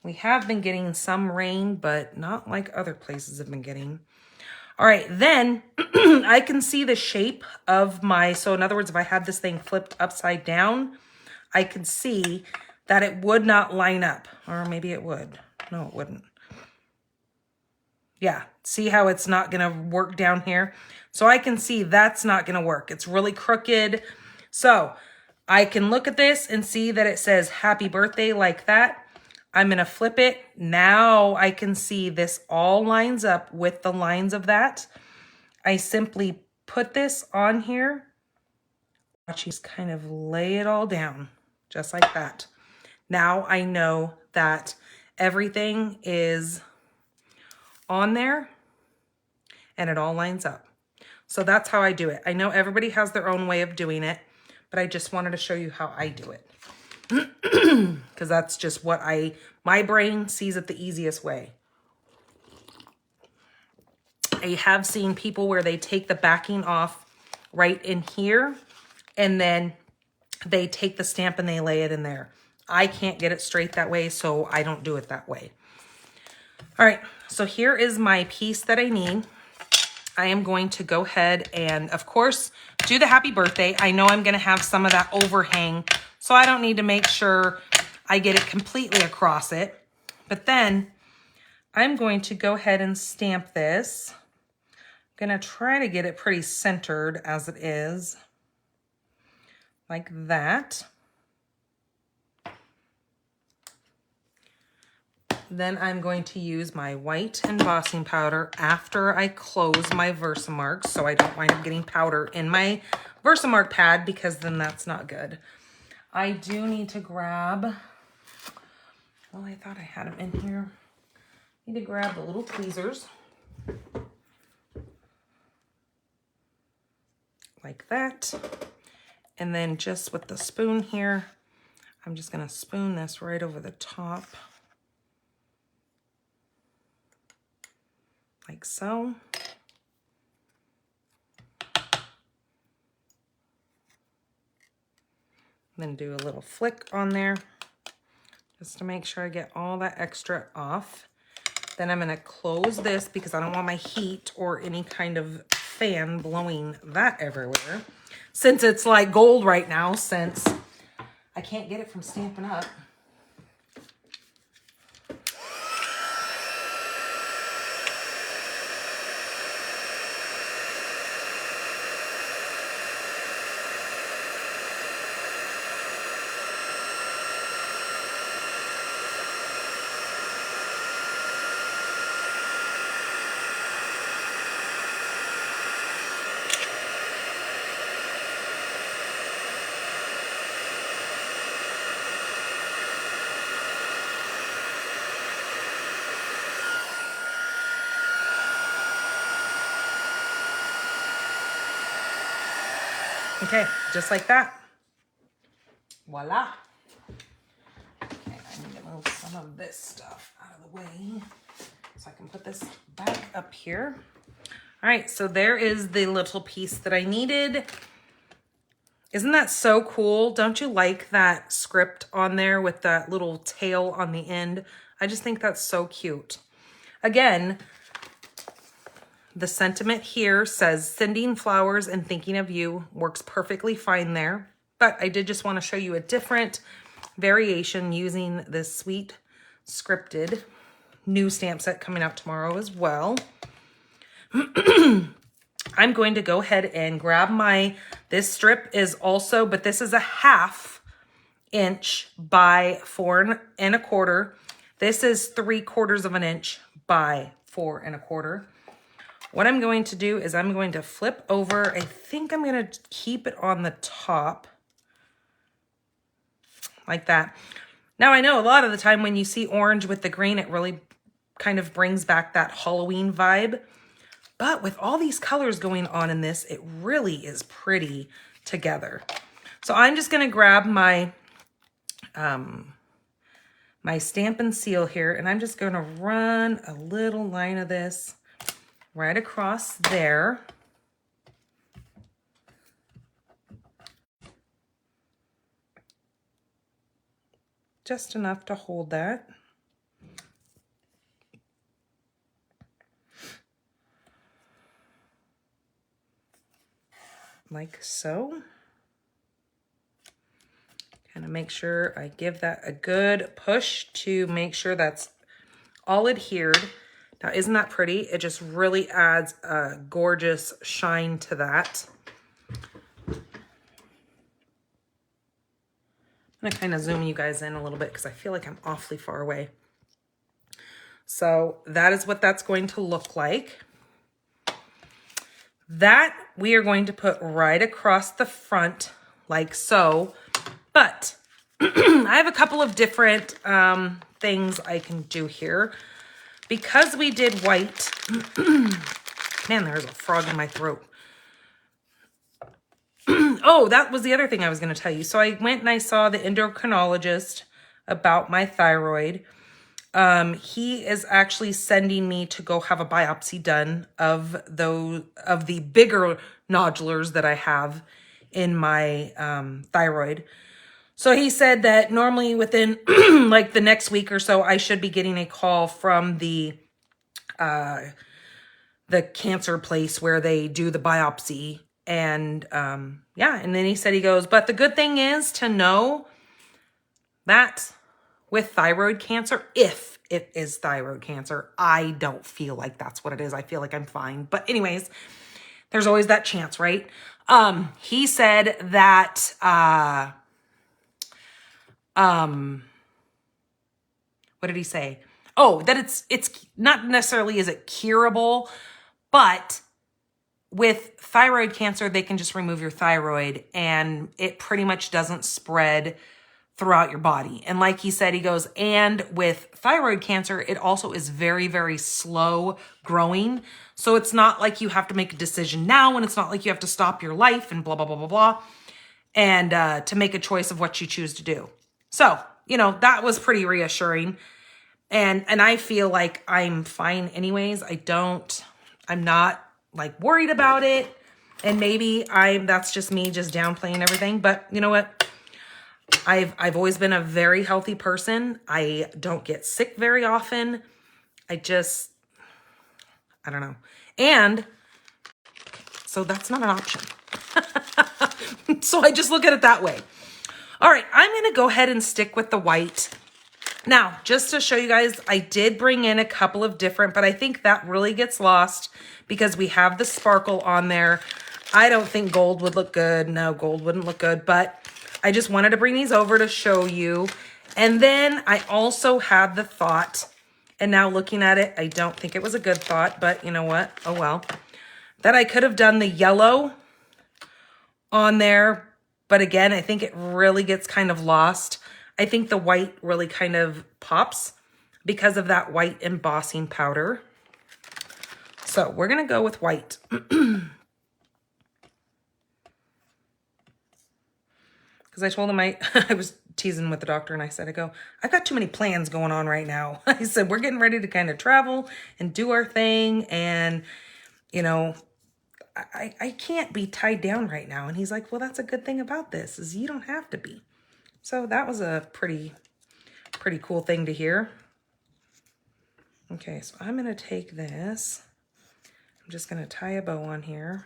We have been getting some rain, but not like other places have been getting. All right, then I can see the shape of my, so in other words, if I had this thing flipped upside down, I could see that it would not line up. Or maybe it would. No, it wouldn't. Yeah, see how it's not going to work down here? So I can see that's not going to work. It's really crooked. So I can look at this and see that it says happy birthday like that. I'm going to flip it. Now I can see this all lines up with the lines of that. I simply put this on here Watch, just kind of lay it all down, just like that. Now I know that everything is on there and it all lines up. So that's how I do it. I know everybody has their own way of doing it, but I just wanted to show you how I do it. Because that's just what my brain sees it the easiest way. I have seen people where they take the backing off right in here and then they take the stamp and they lay it in there. I can't get it straight that way, so I don't do it that way. All right, so here is my piece that I need. I am going to go ahead and, of course, do the happy birthday. I know I'm going to have some of that overhang, so I don't need to make sure I get it completely across it. But then I'm going to go ahead and stamp this. I'm going to try to get it pretty centered as it is, like that. Then I'm going to use my white embossing powder after I close my Versamark, so I don't wind up getting powder in my Versamark pad, because then that's not good. I do need to grab, well, I thought I had them in here. I need to grab the little tweezers. Like that. And then just with the spoon here, I'm just going to spoon this right over the top. Like so. Then do a little flick on there just to make sure I get all that extra off. Then I'm going to close this because I don't want my heat or any kind of fan blowing that everywhere. Since it's like gold right now, since I can't get it from Stampin' Up. Okay, just like that. Voila. Okay, I need to move some of this stuff out of the way so I can put this back up here. All right, so there is the little piece that I needed. Isn't that so cool? Don't you like that script on there with that little tail on the end? I just think that's so cute. Again, the sentiment here says sending flowers and thinking of you, works perfectly fine there. But I did just want to show you a different variation using this sweet scripted new stamp set coming out tomorrow as well. I'm going to go ahead and grab this strip is also, but this is a 1/2 inch by 4 1/4. This is 3/4 of an inch by 4 1/4. What I'm going to do is I'm going to flip over. I think I'm going to keep it on the top like that. Now I know a lot of the time when you see orange with the green, it really kind of brings back that Halloween vibe. But with all these colors going on in this, it really is pretty together. So I'm just going to grab my my Stampin' Seal here, and I'm just going to run a little line of this right across there. Just enough to hold that. Like so. Kind of make sure I give that a good push to make sure that's all adhered. Now, isn't that pretty? It just really adds a gorgeous shine to that. I'm gonna kind of zoom you guys in a little bit because I feel like I'm awfully far away. So that is what that's going to look like. That we are going to put right across the front like so. But I have a couple of different things I can do here. Because we did white, man, there's a frog in my throat. Oh, that was the other thing I was going to tell you. So I went and I saw the endocrinologist about my thyroid. He is actually sending me to go have a biopsy done of the bigger nodulars that I have in my thyroid. So he said that normally within like the next week or so, I should be getting a call from the cancer place where they do the biopsy. And yeah, and then he said, he goes, but the good thing is to know that with thyroid cancer, if it is thyroid cancer, I don't feel like that's what it is. I feel like I'm fine. But anyways, there's always that chance, right? He said that what did he say? Oh, that it's not necessarily is it curable, but with thyroid cancer, they can just remove your thyroid and it pretty much doesn't spread throughout your body. And like he said, he goes, and with thyroid cancer, it also is very, very slow growing. So it's not like you have to make a decision now, and it's not like you have to stop your life and blah, blah, blah, blah, blah, and to make a choice of what you choose to do. So, you know, that was pretty reassuring. And I feel like I'm fine anyways. I'm not like worried about it. And maybe that's just me just downplaying everything. But you know what? I've always been a very healthy person. I don't get sick very often. I don't know. And so that's not an option. So I just look at it that way. All right, I'm going to go ahead and stick with the white. Now, just to show you guys, I did bring in a couple of different, but I think that really gets lost because we have the sparkle on there. I don't think gold would look good. No, gold wouldn't look good, but I just wanted to bring these over to show you. And then I also had the thought, and now looking at it, I don't think it was a good thought, but you know what? Oh, well, that I could have done the yellow on there. But again, I think it really gets kind of lost. I think the white really kind of pops because of that white embossing powder. So we're going to go with white. Because I told him I was teasing with the doctor and I said, I've got too many plans going on right now. I said, we're getting ready to kind of travel and do our thing. And, you know, I can't be tied down right now. And he's like, well, that's a good thing about this is you don't have to be. So that was a pretty cool thing to hear. Okay, so I'm going to take this. I'm just going to tie a bow on here.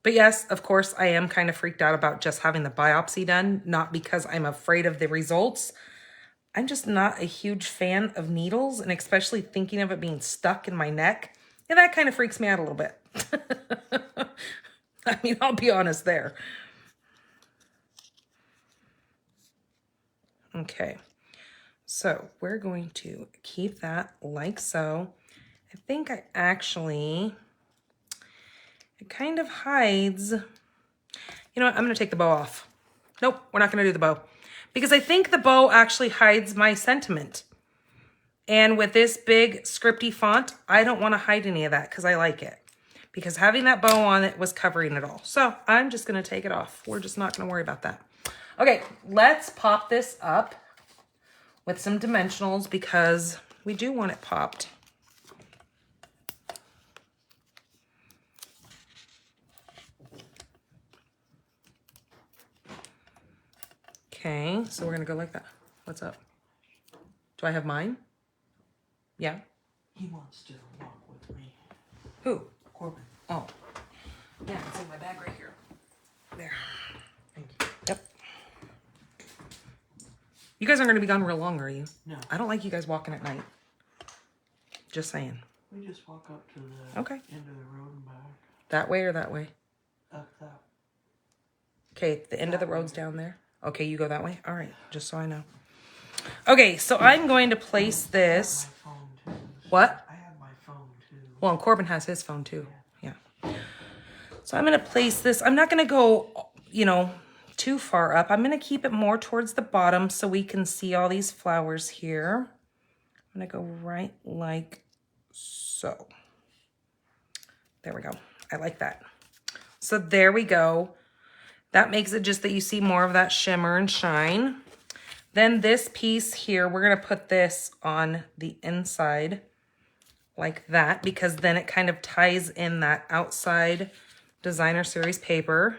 But yes, of course, I am kind of freaked out about just having the biopsy done, not because I'm afraid of the results. I'm just not a huge fan of needles, and especially thinking of it being stuck in my neck. And that kind of freaks me out a little bit. I mean, I'll be honest there. Okay, so we're going to keep that like so. I think I actually... It kind of hides. You know what? I'm going to take the bow off. Nope, we're not going to do the bow. Because I think the bow actually hides my sentiment. And with this big scripty font, I don't want to hide any of that because I like it. Because having that bow on it was covering it all. So I'm just going to take it off. We're just not going to worry about that. Okay, let's pop this up with some dimensionals because we do want it popped. Okay, so we're gonna go like that. What's up? Do I have mine? Yeah. He wants to walk with me. Who? Corbin. Oh. Yeah, it's in my bag right here. There. Thank you. Yep. You guys aren't gonna be gone real long, are you? No. I don't like you guys walking at night. Just saying. We just walk up to the end of the road and back. That way or that way? Up that. Okay, the end of the road's down there. Okay, you go that way? All right, just so I know. Okay, so I'm going to place this. I have my phone too. What? I have my phone too. Well, and Corbin has his phone too. Yeah. So I'm going to place this. I'm not going to go, you know, too far up. I'm going to keep it more towards the bottom so we can see all these flowers here. I'm going to go right like so. There we go. I like that. So there we go. That makes it just that you see more of that shimmer and shine. Then this piece here, we're going to put this on the inside like that, because then it kind of ties in that outside designer series paper.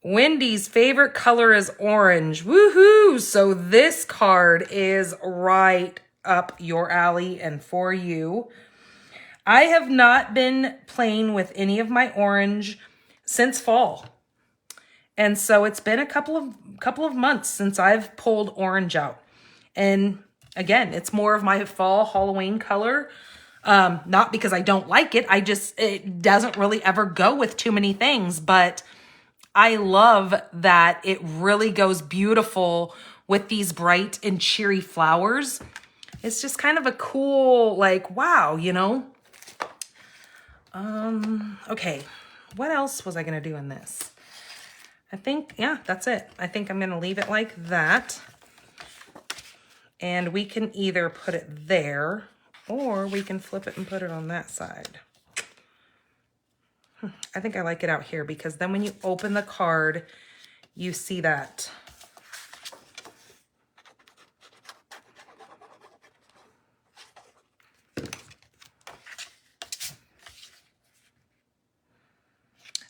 Wendy's favorite color is orange. Woohoo! So this card is right up your alley and for you. I have not been playing with any of my orange since fall. And so it's been a couple of months since I've pulled orange out. And again, it's more of my fall Halloween color. Not because I don't like it. It doesn't really ever go with too many things, but I love that it really goes beautiful with these bright and cheery flowers. It's just kind of a cool, like, wow, you know? Okay, what else was I gonna do in this? I think, yeah, that's it. I think I'm gonna leave it like that. And we can either put it there or we can flip it and put it on that side. I think I like it out here because then when you open the card, you see that.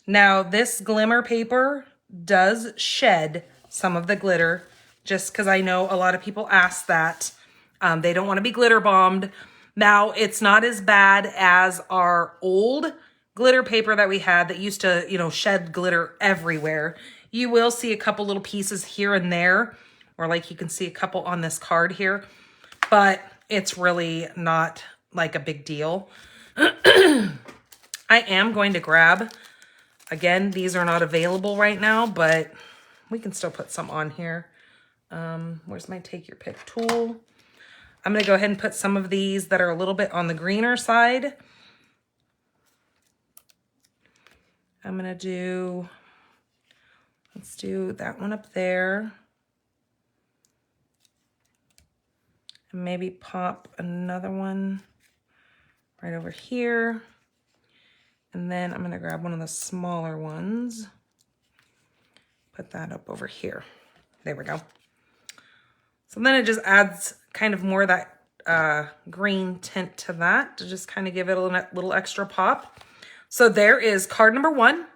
Now this glimmer paper does shed some of the glitter, just because I know a lot of people ask that. They don't want to be glitter bombed. Now it's not as bad as our old glitter paper that we had that used to, you know, shed glitter everywhere. You will see a couple little pieces here and there, or like you can see a couple on this card here, but it's really not like a big deal. I am going to grab, again, these are not available right now, but we can still put some on here. Where's my take your pick tool? I'm going to go ahead and put some of these that are a little bit on the greener side. I'm going to do, let's do that one up there. And maybe pop another one right over here. And then I'm going to grab one of the smaller ones. Put that up over here. There we go. So then it just adds kind of more of that green tint to that to just kind of give it a little extra pop. So there is card number 1.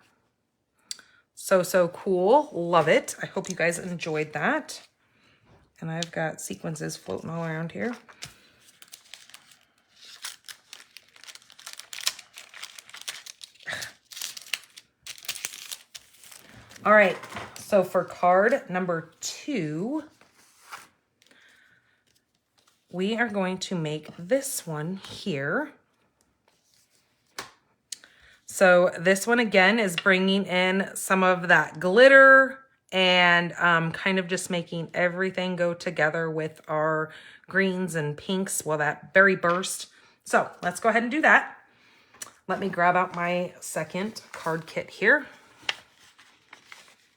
So cool. Love it. I hope you guys enjoyed that. And I've got sequences floating all around here. All right. So for card number 2, we are going to make this one here. So this one again is bringing in some of that glitter and kind of just making everything go together with our greens and pinks. Well, that berry burst. So let's go ahead and do that. Let me grab out my second card kit here.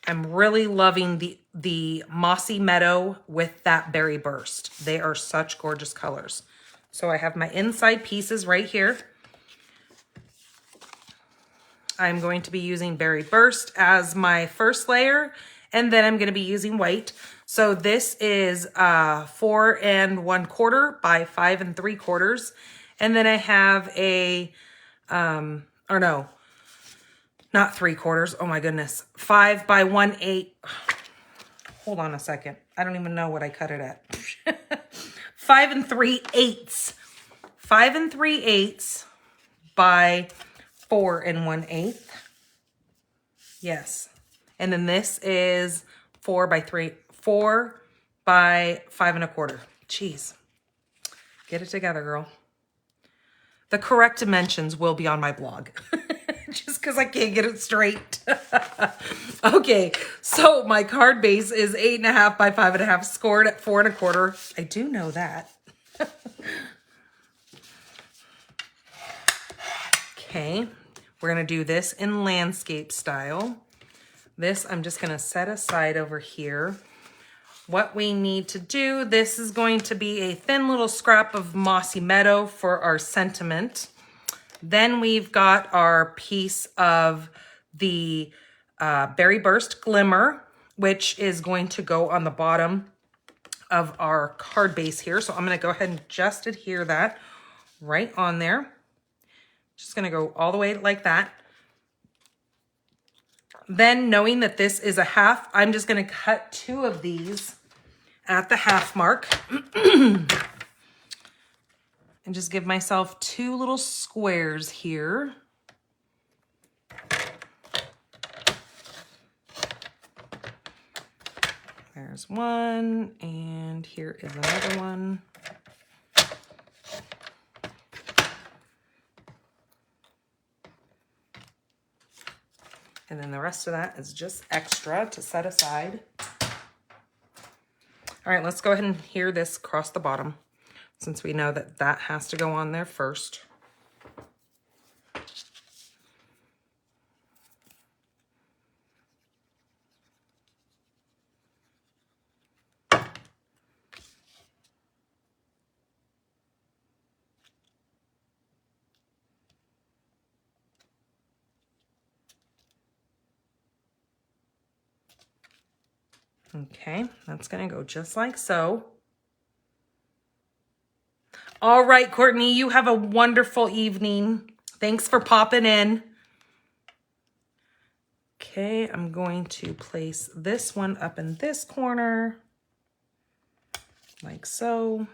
I'm really loving the Mossy Meadow with that berry burst. They are such gorgeous colors. So I have my inside pieces right here. I'm going to be using berry burst as my first layer, and then I'm going to be using white. So this is 4 1/4 by 5 3/4. And then I have a, or no, not 3/4. Oh my goodness. 5 by 1/8. Hold on a second. I don't even know what I cut it at. 5 3/8. 5 3/8 by 4 1/8. Yes. And then this is 4 by 5 1/4. Jeez. Get it together, girl. The correct dimensions will be on my blog. Just because I can't get it straight. Okay, so my card base is 8.5 by 5.5, scored at 4 1/4. I do know that. Okay, we're gonna do this in landscape style. This I'm just gonna set aside over here. What we need to do, this is going to be a thin little scrap of mossy meadow for our sentiment. Then we've got our piece of the Berry Burst Glimmer, which is going to go on the bottom of our card base here. So I'm going to go ahead and just adhere that right on there. Just going to go all the way like that. Then knowing that this is a half, I'm just going to cut 2 of these at the half mark. And just give myself 2 little squares here. There's one, and here is another one. And then the rest of that is just extra to set aside. All right, let's go ahead and adhere this across the bottom, since we know that that has to go on there first. Okay, that's gonna go just like so. All right, Courtney, you have a wonderful evening. Thanks for popping in. Okay, I'm going to place this one up in this corner, like so.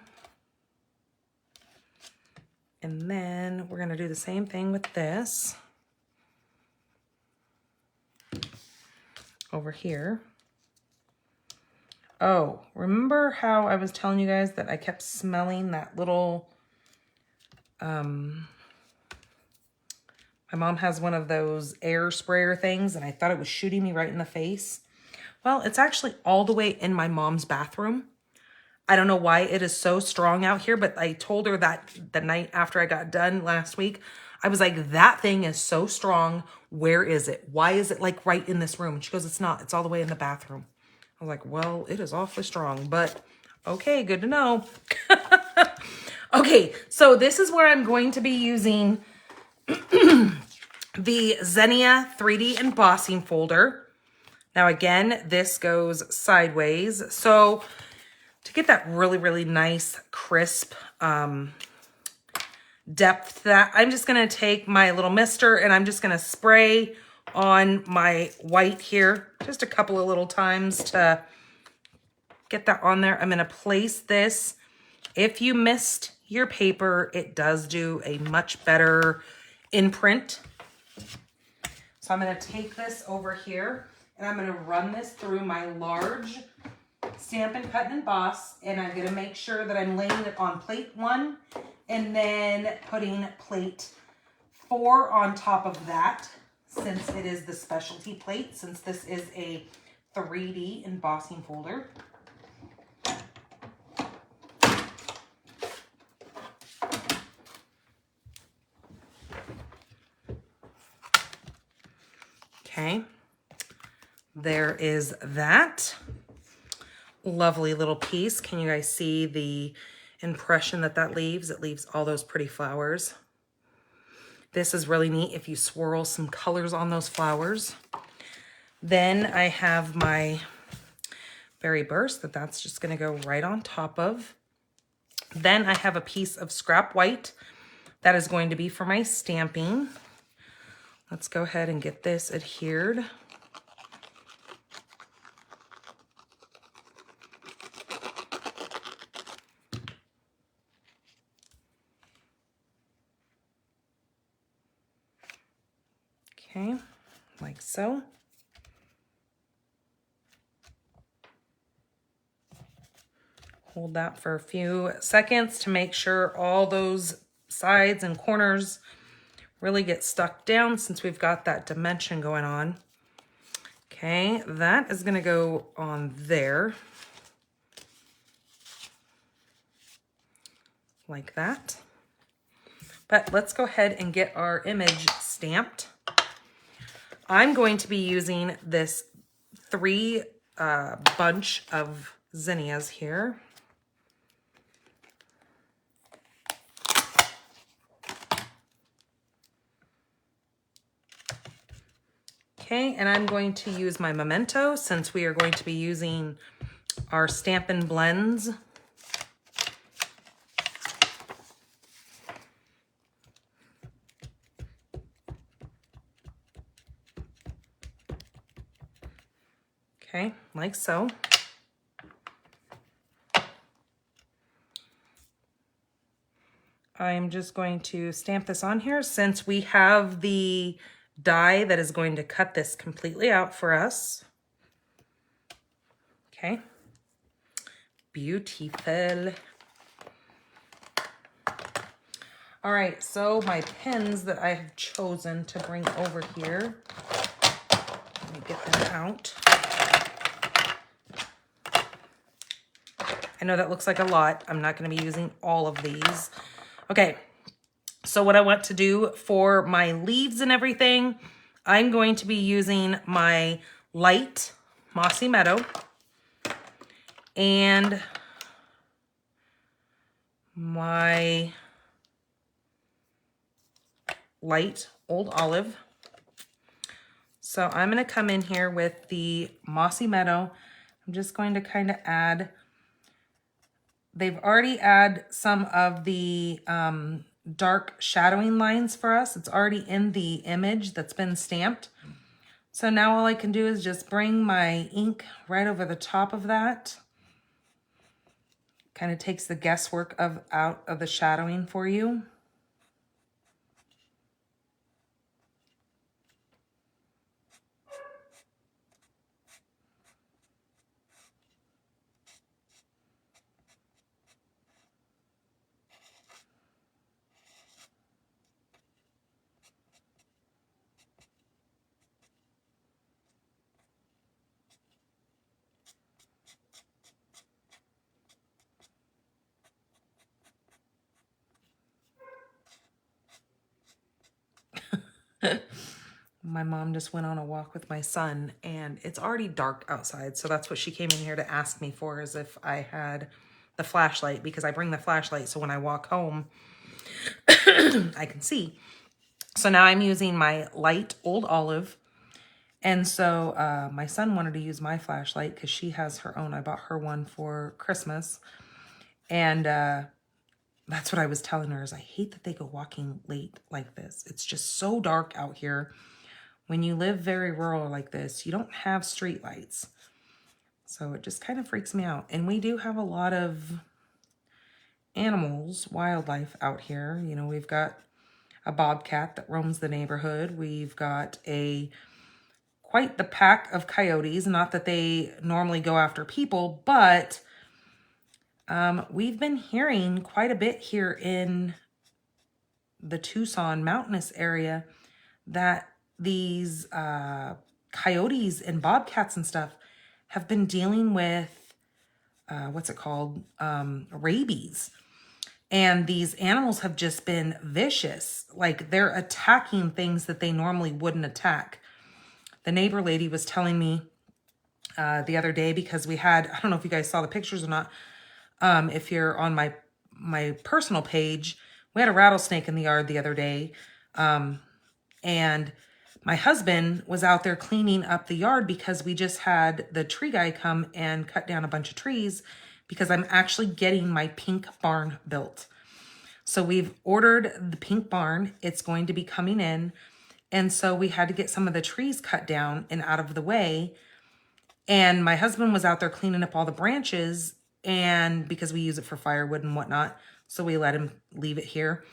And then we're gonna do the same thing with this over here. Oh, remember how I was telling you guys that I kept smelling that little, my mom has one of those air sprayer things and I thought it was shooting me right in the face. Well, it's actually all the way in my mom's bathroom. I don't know why it is so strong out here, but I told her that the night after I got done last week, I was like, that thing is so strong. Where is it? Why is it like right in this room? And she goes, it's not, it's all the way in the bathroom. I was like, well, it is awfully strong, but okay, good to know. Okay, so this is where I'm going to be using the Zinnia 3D embossing folder. Now again, this goes sideways. So to get that really, really nice, crisp depth to that, I'm just gonna take my little mister and I'm just gonna spray on my white here, just a couple of little times to get that on there. I'm gonna place this. If you missed your paper, it does do a much better imprint. So I'm gonna take this over here and I'm gonna run this through my large Stampin' Cut and Emboss, and I'm gonna make sure that I'm laying it on plate 1 and then putting plate 4 on top of that, since it is the specialty plate, since this is a 3D embossing folder. Okay, there is that lovely little piece. Can you guys see the impression that that leaves? It leaves all those pretty flowers. This is really neat if you swirl some colors on those flowers. Then I have my Berry Burst that's just gonna go right on top of. Then I have a piece of scrap white that is going to be for my stamping. Let's go ahead and get this adhered. Okay, like so. Hold that for a few seconds to make sure all those sides and corners really get stuck down since we've got that dimension going on. Okay, that is gonna go on there. Like that. But let's go ahead and get our image stamped. I'm going to be using this 3 bunch of zinnias here. Okay, and I'm going to use my Memento since we are going to be using our Stampin' blends. Okay, like so. I'm just going to stamp this on here since we have the die that is going to cut this completely out for us. Okay. Beautiful. All right, so my pens that I have chosen to bring over here, let me get them out. I know that looks like a lot. I'm not going to be using all of these. Okay, so what I want to do for my leaves and everything, I'm going to be using my light Mossy Meadow and my light Old Olive. So I'm going to come in here with the Mossy Meadow. I'm just going to kind of add, they've already added some of the dark shadowing lines for us. It's already in the image that's been stamped. So now all I can do is just bring my ink right over the top of that. Kind of takes the guesswork out of the shadowing for you. My mom just went on a walk with my son and it's already dark outside. So that's what she came in here to ask me for, is if I had the flashlight, because I bring the flashlight so when I walk home, I can see. So now I'm using my light Old Olive. And so my son wanted to use my flashlight because she has her own. I bought her one for Christmas. And that's what I was telling her, is I hate that they go walking late like this. It's just so dark out here. When you live very rural like this, you don't have street lights. So it just kind of freaks me out. And we do have a lot of animals, wildlife out here. You know, we've got a bobcat that roams the neighborhood. We've got quite the pack of coyotes. Not that they normally go after people, but we've been hearing quite a bit here in the Tucson mountainous area that these coyotes and bobcats and stuff have been dealing with, what's it called? Rabies. And these animals have just been vicious. Like, they're attacking things that they normally wouldn't attack. The neighbor lady was telling me the other day, because we had, I don't know if you guys saw the pictures or not. If you're on my personal page, we had a rattlesnake in the yard the other day. And my husband was out there cleaning up the yard because we just had the tree guy come and cut down a bunch of trees, because I'm actually getting my pink barn built. So we've ordered the pink barn. It's going to be coming in. And so we had to get some of the trees cut down and out of the way. And my husband was out there cleaning up all the branches, and because we use it for firewood and whatnot, so we let him leave it here.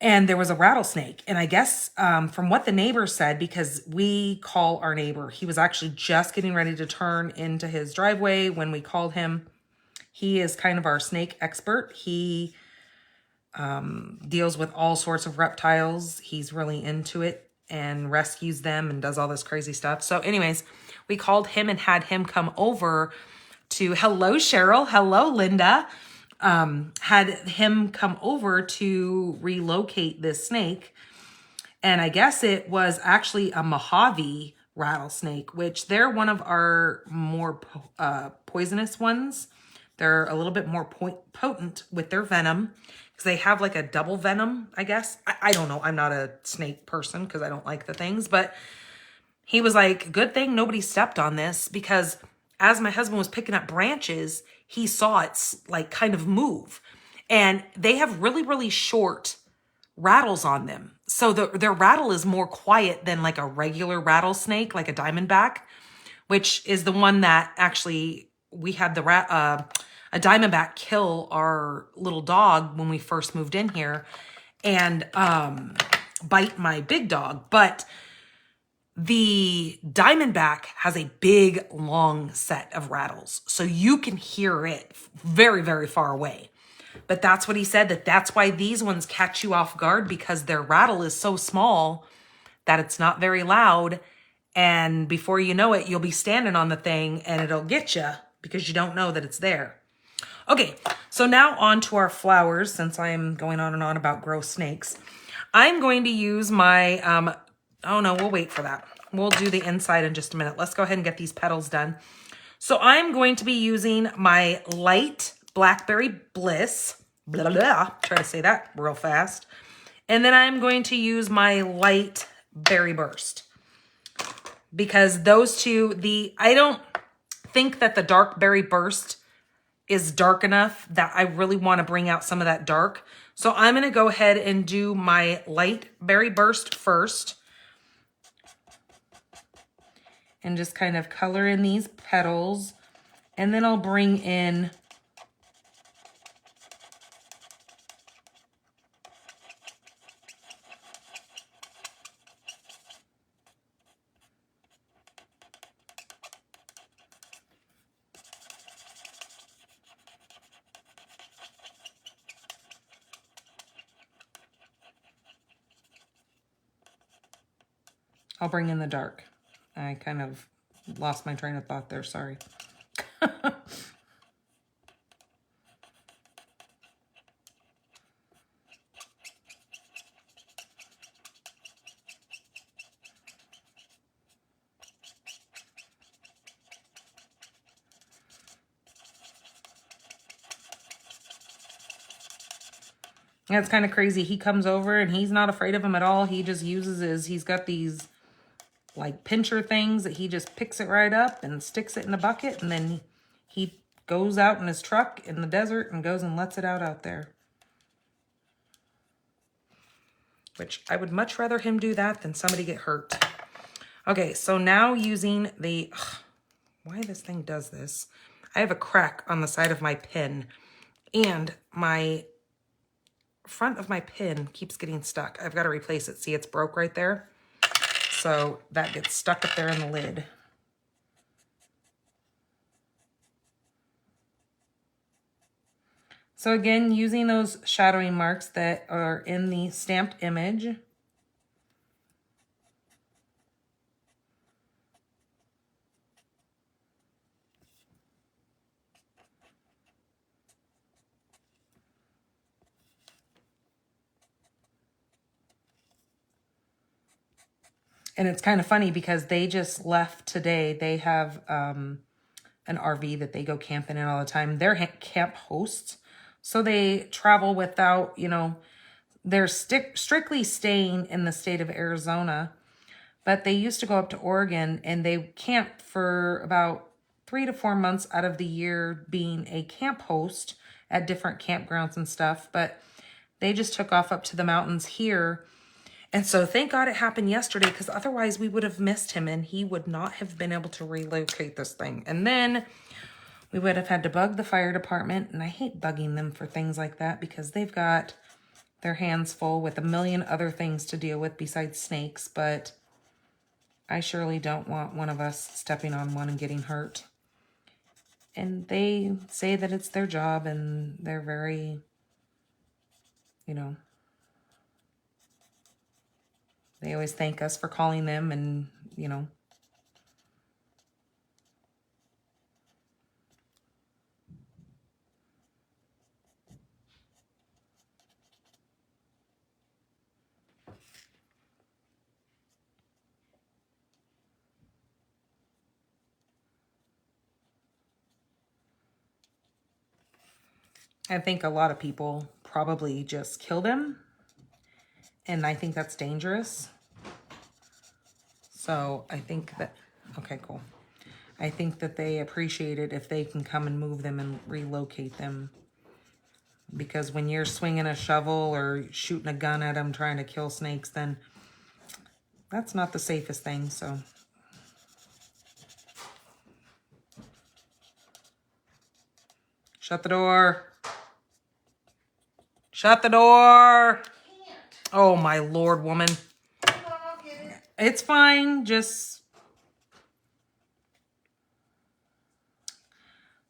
And there was a rattlesnake. And I guess from what the neighbor said, because we call our neighbor, he was actually just getting ready to turn into his driveway when we called him. He is kind of our snake expert. He deals with all sorts of reptiles. He's really into it and rescues them and does all this crazy stuff. So anyways, we called him and had him come over to, hello Cheryl, hello Linda, had him come over to relocate this snake. And I guess it was actually a Mojave rattlesnake, which they're one of our more poisonous ones. They're a little bit more potent with their venom because they have like a double venom, I guess. I don't know. I'm not a snake person because I don't like the things. But he was like, good thing nobody stepped on this, because as my husband was picking up branches, he saw it like kind of move. And they have really, really short rattles on them. So their rattle is more quiet than like a regular rattlesnake, like a diamondback, which is the one that actually we had a diamondback kill our little dog when we first moved in here and bite my big dog. But the diamondback has a big, long set of rattles. So you can hear it very, very far away. But that's what he said, that's why these ones catch you off guard, because their rattle is so small that it's not very loud. And before you know it, you'll be standing on the thing and it'll get you because you don't know that it's there. Okay, so now on to our flowers, since I am going on and on about gross snakes. I'm going to use my, oh no, we'll wait for that. We'll do the inside in just a minute. Let's go ahead and get these petals done. So I'm going to be using my light Blackberry Bliss. Blah, blah, blah. Try to say that real fast. And then I'm going to use my light Berry Burst. Because those two, I don't think that the dark Berry Burst is dark enough that I really want to bring out some of that dark. So I'm going to go ahead and do my light Berry Burst first. And just kind of color in these petals. And then I'll bring in I'll bring in the dark. I kind of lost my train of thought there, sorry. Yeah, it's kind of crazy. He comes over and he's not afraid of him at all. He just uses he's got these like pincher things that he just picks it right up and sticks it in a bucket, and then he goes out in his truck in the desert and goes and lets it out there. Which I would much rather him do that than somebody get hurt. Okay, so now using the, why this thing does this. I have a crack on the side of my pen and my front of my pen keeps getting stuck. I've got to replace it. See, it's broke right there. So that gets stuck up there in the lid. So again, using those shadowing marks that are in the stamped image. And it's kind of funny because they just left today. They have an RV that they go camping in all the time. They're camp hosts. So they travel without, you know, they're strictly staying in the state of Arizona. But they used to go up to Oregon and they camped for about 3 to 4 months out of the year being a camp host at different campgrounds and stuff. But they just took off up to the mountains here. And so thank God it happened yesterday, because otherwise we would have missed him and he would not have been able to relocate this thing. And then we would have had to bug the fire department. And I hate bugging them for things like that because they've got their hands full with a million other things to deal with besides snakes. But I surely don't want one of us stepping on one and getting hurt. And they say that it's their job and they're very you know, they always thank us for calling them and, you know. I think a lot of people probably just kill them, and I think that's dangerous. So I think that, okay, cool. I think that they appreciate it if they can come and move them and relocate them. Because when you're swinging a shovel or shooting a gun at them trying to kill snakes, then that's not the safest thing, so. Shut the door. Shut the door. Oh, my Lord, woman. It's fine. Just.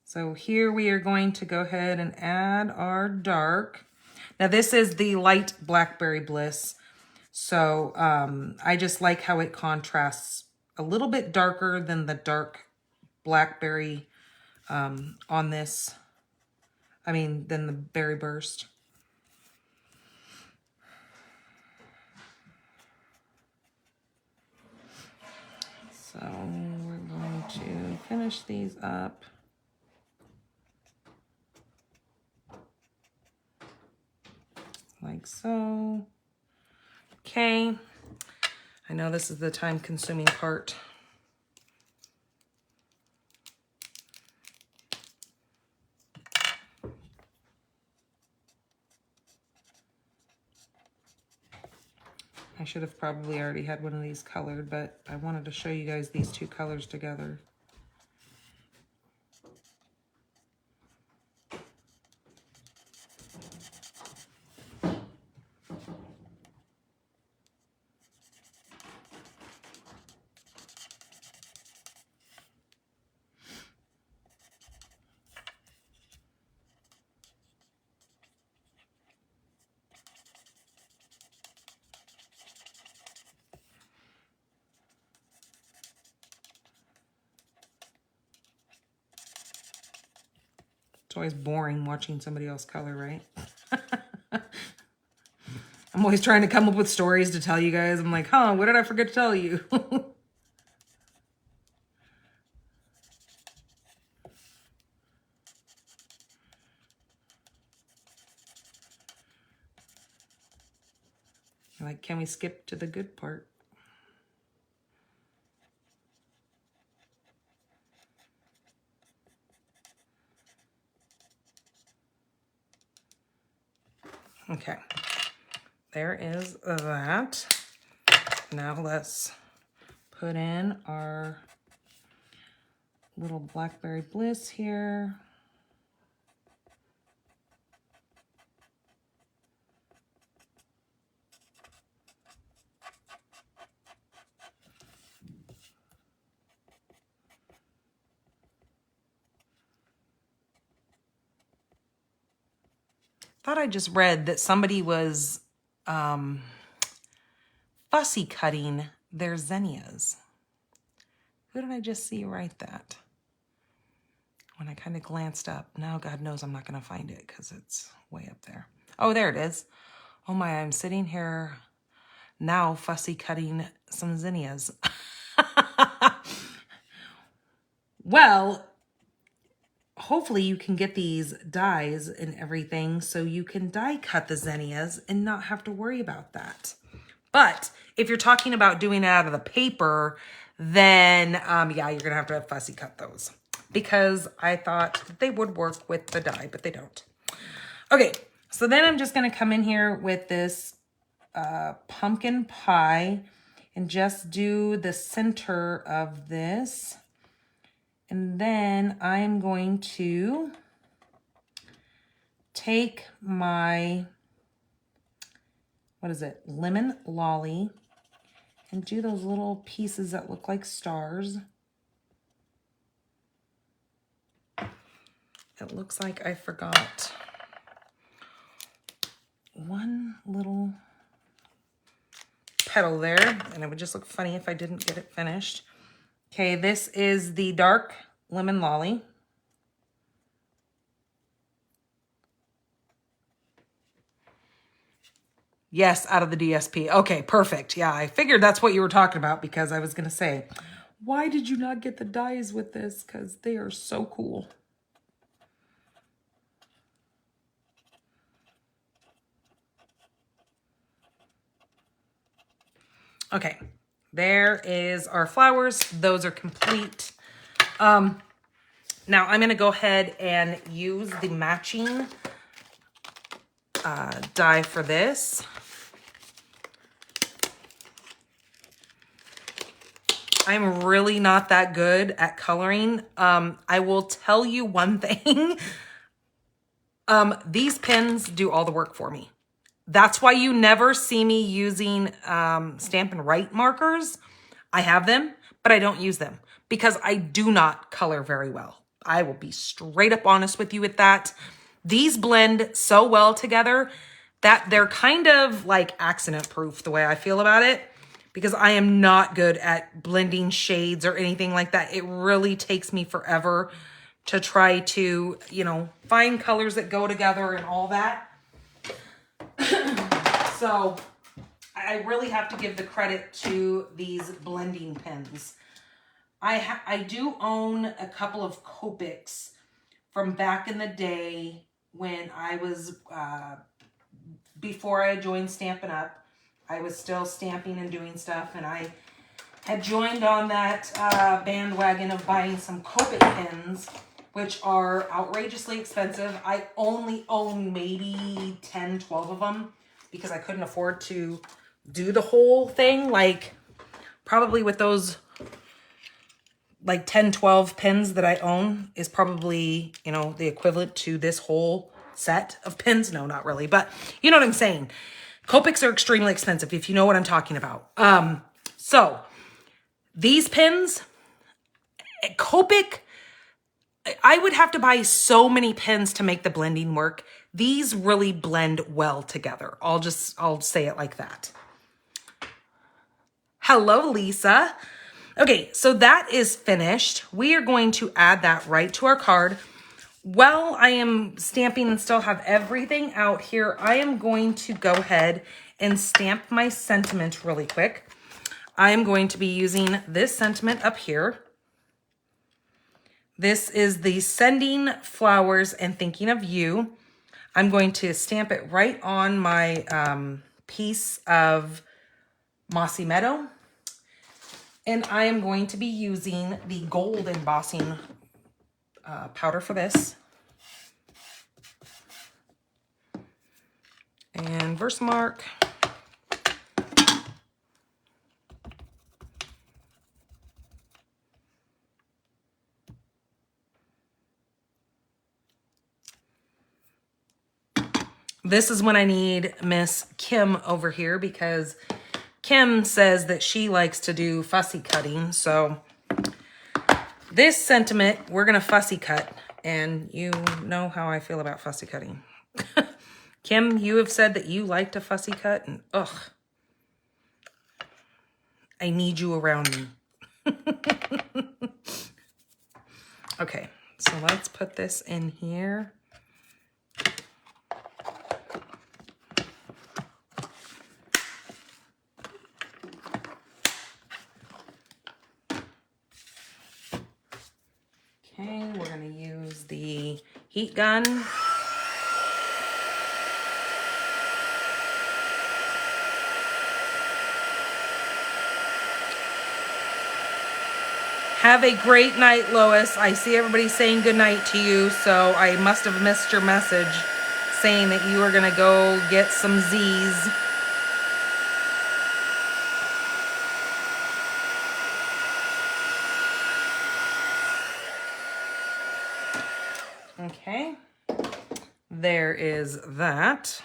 So here we are going to go ahead and add our dark. Now this is the light Blackberry Bliss. So I just like how it contrasts a little bit darker than the dark Blackberry on this. I mean, than the Berry Burst. So we're going to finish these up. Like so. Okay. I know this is the time-consuming part. I should have probably already had one of these colored, but I wanted to show you guys these two colors together. It's always boring watching somebody else color, right? I'm always trying to come up with stories to tell you guys. I'm like, huh, what did I forget to tell you? Like, can we skip to the good part? Okay, there is that. Now let's put in our little Blackberry Bliss here. Thought I just read that somebody was fussy cutting their zinnias. Who did I just see write that? When I kind of glanced up. Now God knows I'm not going to find it because it's way up there. Oh, there it is. Oh my, I'm sitting here now fussy cutting some zinnias. Well, hopefully you can get these dies and everything so you can die cut the zinnias and not have to worry about that. But if you're talking about doing it out of the paper, then yeah, you're gonna have to fussy cut those because I thought they would work with the die, but they don't. Okay, so then I'm just gonna come in here with this pumpkin pie and just do the center of this. And then I'm going to take my, what is it, lemon lolly and do those little pieces that look like stars. It looks like I forgot one little petal there, and it would just look funny if I didn't get it finished. Okay, this is the dark lemon lolly. Yes, out of the DSP. Okay, perfect. Yeah, I figured that's what you were talking about because I was going to say, why did you not get the dies with this? Because they are so cool. Okay, there is our flowers. Those are complete. Now I'm going to go ahead and use the matching die for this. I'm really not that good at coloring. I will tell you one thing. These pens do all the work for me. That's why you never see me using Stampin' Write markers. I have them, but I don't use them because I do not color very well. I will be straight up honest with you with that. These blend so well together that they're kind of like accident proof the way I feel about it, because I am not good at blending shades or anything like that. It really takes me forever to try to, you know, find colors that go together and all that. So I really have to give the credit to these blending pens. I do own a couple of Copics from back in the day when I was, before I joined Stampin' Up. I was still stamping and doing stuff, and I had joined on that bandwagon of buying some Copic pens, which are outrageously expensive. I only own maybe 10, 12 of them because I couldn't afford to do the whole thing. Like, probably with those like 10, 12 pens that I own is probably, you know, the equivalent to this whole set of pens. No, not really, but you know what I'm saying. Copics are extremely expensive, if you know what I'm talking about. So these pens, Copic, I would have to buy so many pens to make the blending work. These really blend well together. I'll say it like that. Hello, Lisa. Okay, so that is finished. We are going to add that right to our card. While I am stamping and still have everything out here, I am going to go ahead and stamp my sentiment really quick. I am going to be using this sentiment up here. This is the Sending Flowers and Thinking of You. I'm going to stamp it right on my piece of Mossy Meadow. And I am going to be using the gold embossing powder for this. And Versamark. This is when I need Miss Kim over here, because Kim says that she likes to do fussy cutting. So this sentiment, we're going to fussy cut. And you know how I feel about fussy cutting. Kim, you have said that you like to fussy cut. And ugh, I need you around me. Okay, so let's put this in here. Okay, we're going to use the heat gun. Have a great night, Lois. I see everybody saying good night to you, so I must have missed your message saying that you were going to go get some Z's. Okay, there is that.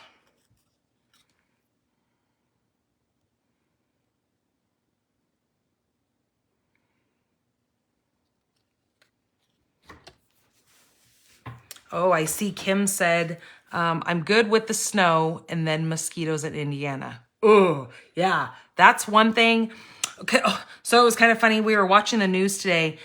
Oh, I see Kim said I'm good with the snow and then mosquitoes in Indiana. Oh, yeah, that's one thing. Okay, so it was kind of funny. We were watching the news today,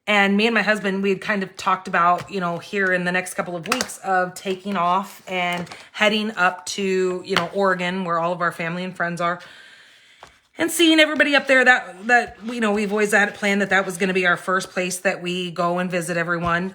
and me and my husband, we had kind of talked about, you know, here in the next couple of weeks of taking off and heading up to, you know, Oregon, where all of our family and friends are, and seeing everybody up there. That you know, we've always had it planned that was going to be our first place that we go and visit everyone.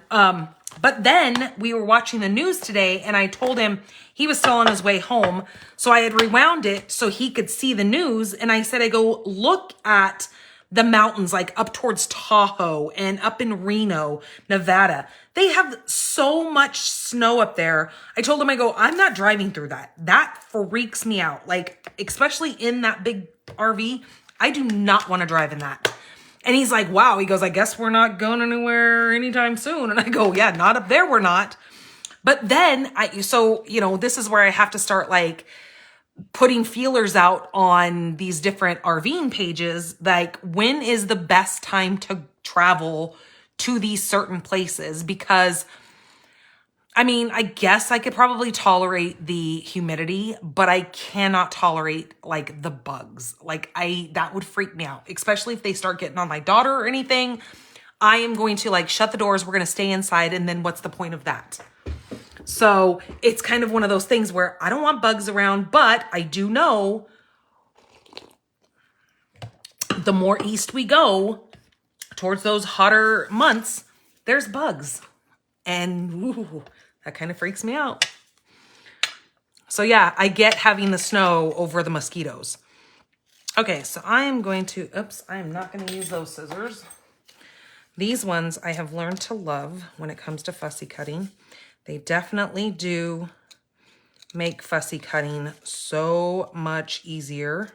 But then we were watching the news today, and I told him he was still on his way home, so I had rewound it so he could see the news. And I said, I go, look at the mountains, like up towards Tahoe and up in Reno, Nevada. They have so much snow up there. I told him, I go, I'm not driving through that. That freaks me out. Like, especially in that big RV, I do not want to drive in that. And he's like, wow. He goes, I guess we're not going anywhere anytime soon. And I go, yeah, not up there. We're not. But then so, you know, this is where I have to start like putting feelers out on these different RVing pages. Like, when is the best time to travel to these certain places? Because I mean, I guess I could probably tolerate the humidity, but I cannot tolerate like the bugs. Like that would freak me out, especially if they start getting on my daughter or anything. I am going to like shut the doors. We're going to stay inside. And then what's the point of that? So it's kind of one of those things where I don't want bugs around, but I do know the more east we go towards those hotter months, there's bugs. And ooh, that kind of freaks me out. So yeah, I get having the snow over the mosquitoes. Okay, so I am going to, I am not going to use those scissors. These ones I have learned to love when it comes to fussy cutting. They definitely do make fussy cutting so much easier.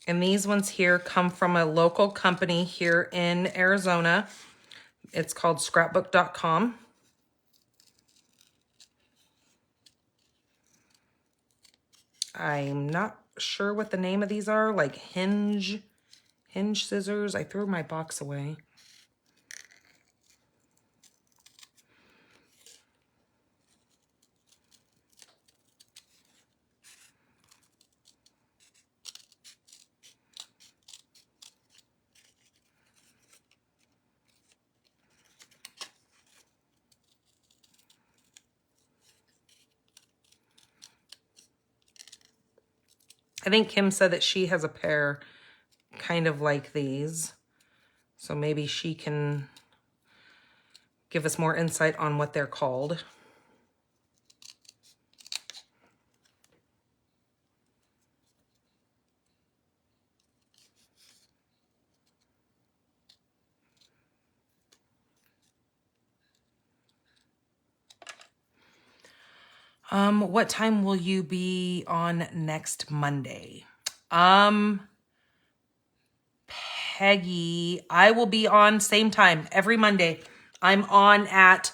And these ones here come from a local company here in Arizona. It's called scrapbook.com. I'm not sure what the name of these are, like hinge scissors. I threw my box away. I think Kim said that she has a pair kind of like these. So maybe she can give us more insight on what they're called. What time will you be on next Monday? Peggy, I will be on same time every Monday. I'm on at,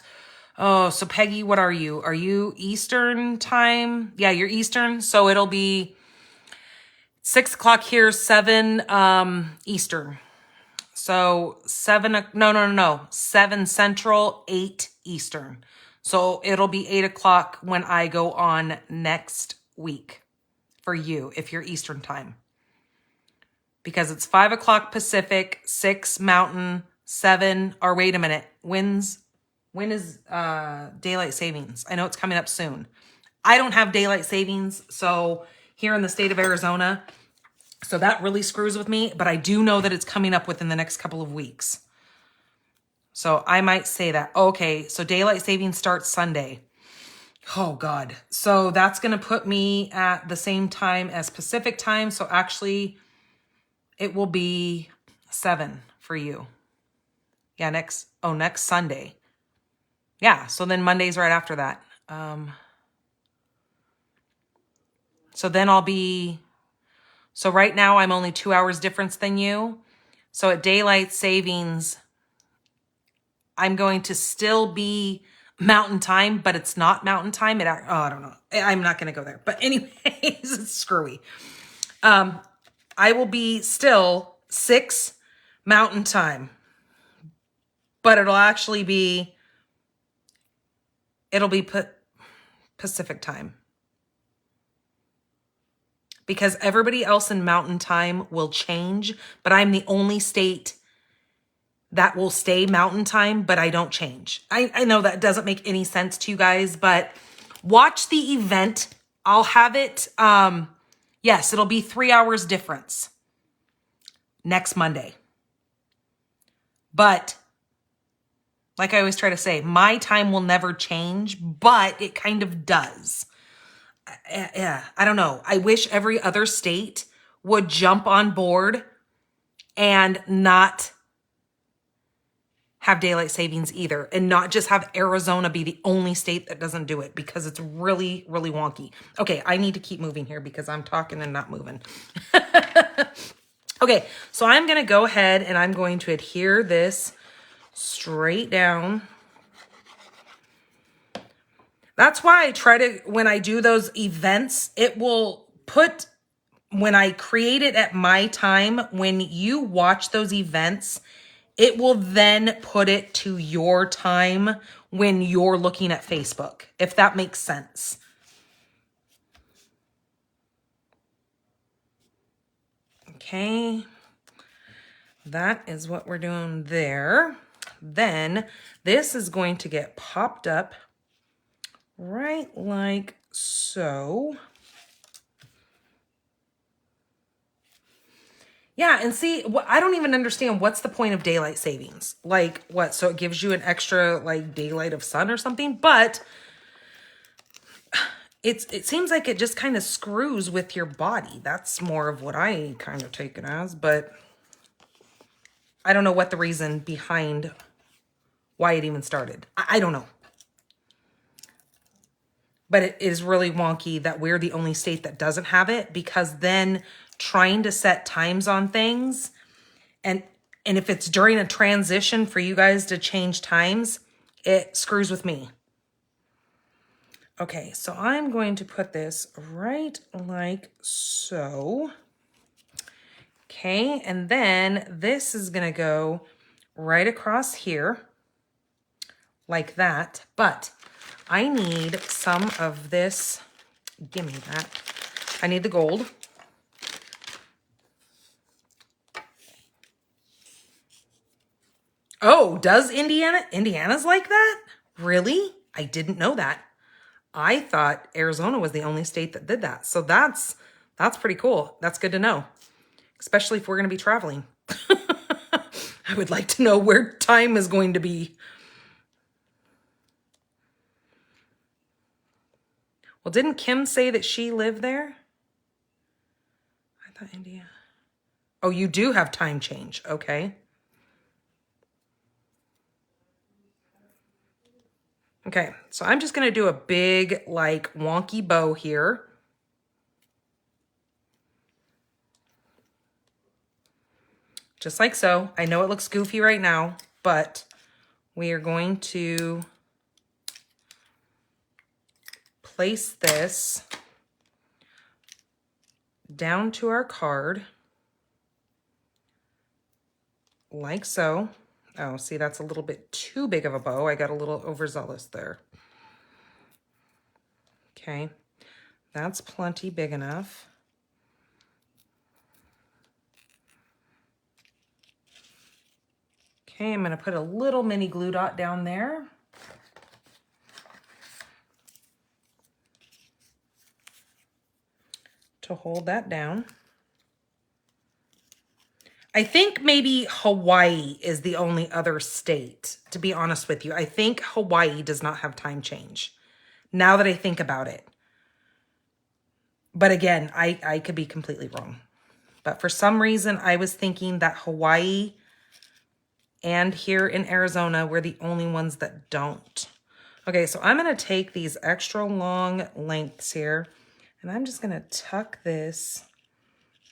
so Peggy, what are you? Are you Eastern time? Yeah, you're Eastern. So it'll be 6 o'clock here, 7 Eastern. So 7 Central, 8 Eastern. So it'll be 8 o'clock when I go on next week for you, if you're Eastern time. Because it's 5 o'clock Pacific, 6 Mountain, 7, or wait a minute, when is daylight savings? I know it's coming up soon. I don't have daylight savings, so here in the state of Arizona, so that really screws with me, but I do know that it's coming up within the next couple of weeks. So I might say that. Okay, so daylight savings starts Sunday. Oh God. So that's going to put me at the same time as Pacific time. So actually it will be 7 for you. Yeah, next Sunday. Yeah, so then Monday's right after that. So then I'll be, so right now I'm only 2 hours difference than you. So at daylight savings, I'm going to still be Mountain time, but it's not Mountain time. I don't know. I'm not going to go there. But anyways, it's screwy. I will be still 6 Mountain Time. But it'll actually be, Pacific Time. Because everybody else in Mountain Time will change, but I'm the only state that will stay Mountain Time, but I don't change. I know that doesn't make any sense to you guys, but watch the event. I'll have it, yes, it'll be 3 hours difference next Monday. But like I always try to say, my time will never change, but it kind of does. Yeah, I don't know. I wish every other state would jump on board and not have daylight savings either, and not just have Arizona be the only state that doesn't do it, because it's really, really wonky. Okay, I need to keep moving here because I'm talking and not moving. Okay, so I'm going to go ahead and I'm going to adhere this straight down. That's why I try to, when I do those events, it will put, when I create it at my time, when you watch those events, it will then put it to your time when you're looking at Facebook, if that makes sense. Okay, that is what we're doing there. Then this is going to get popped up right like so. Yeah, and see, I don't even understand what's the point of daylight savings. Like, what? So it gives you an extra, like, daylight of sun or something? But it seems like it just kind of screws with your body. That's more of what I kind of take it as. But I don't know what the reason behind why it even started. I don't know. But it is really wonky that we're the only state that doesn't have it, because then trying to set times on things, and if it's during a transition for you guys to change times, it screws with me. Okay, so I'm going to put this right like so. Okay, and then this is going to go right across here like that, but I need some of this. Give me that. I need the gold. Oh, does Indiana? Indiana's like that? Really? I didn't know that. I thought Arizona was the only state that did that. So that's pretty cool. That's good to know, especially if we're going to be traveling. I would like to know where time is going to be. Well, didn't Kim say that she lived there? I thought India. Oh, you do have time change. Okay. Okay, so I'm just going to do a big, like, wonky bow here. Just like so. I know it looks goofy right now, but we are going to place this down to our card like so. Oh, see, that's a little bit too big of a bow. I got a little overzealous there. Okay, that's plenty big enough. Okay, I'm going to put a little mini glue dot down there. To hold that down. I think maybe Hawaii is the only other state, to be honest with you. I think Hawaii does not have time change, now that I think about it. But again, I could be completely wrong. But for some reason, I was thinking that Hawaii and here in Arizona were the only ones that don't. Okay, so I'm going to take these extra long lengths here, and I'm just going to tuck this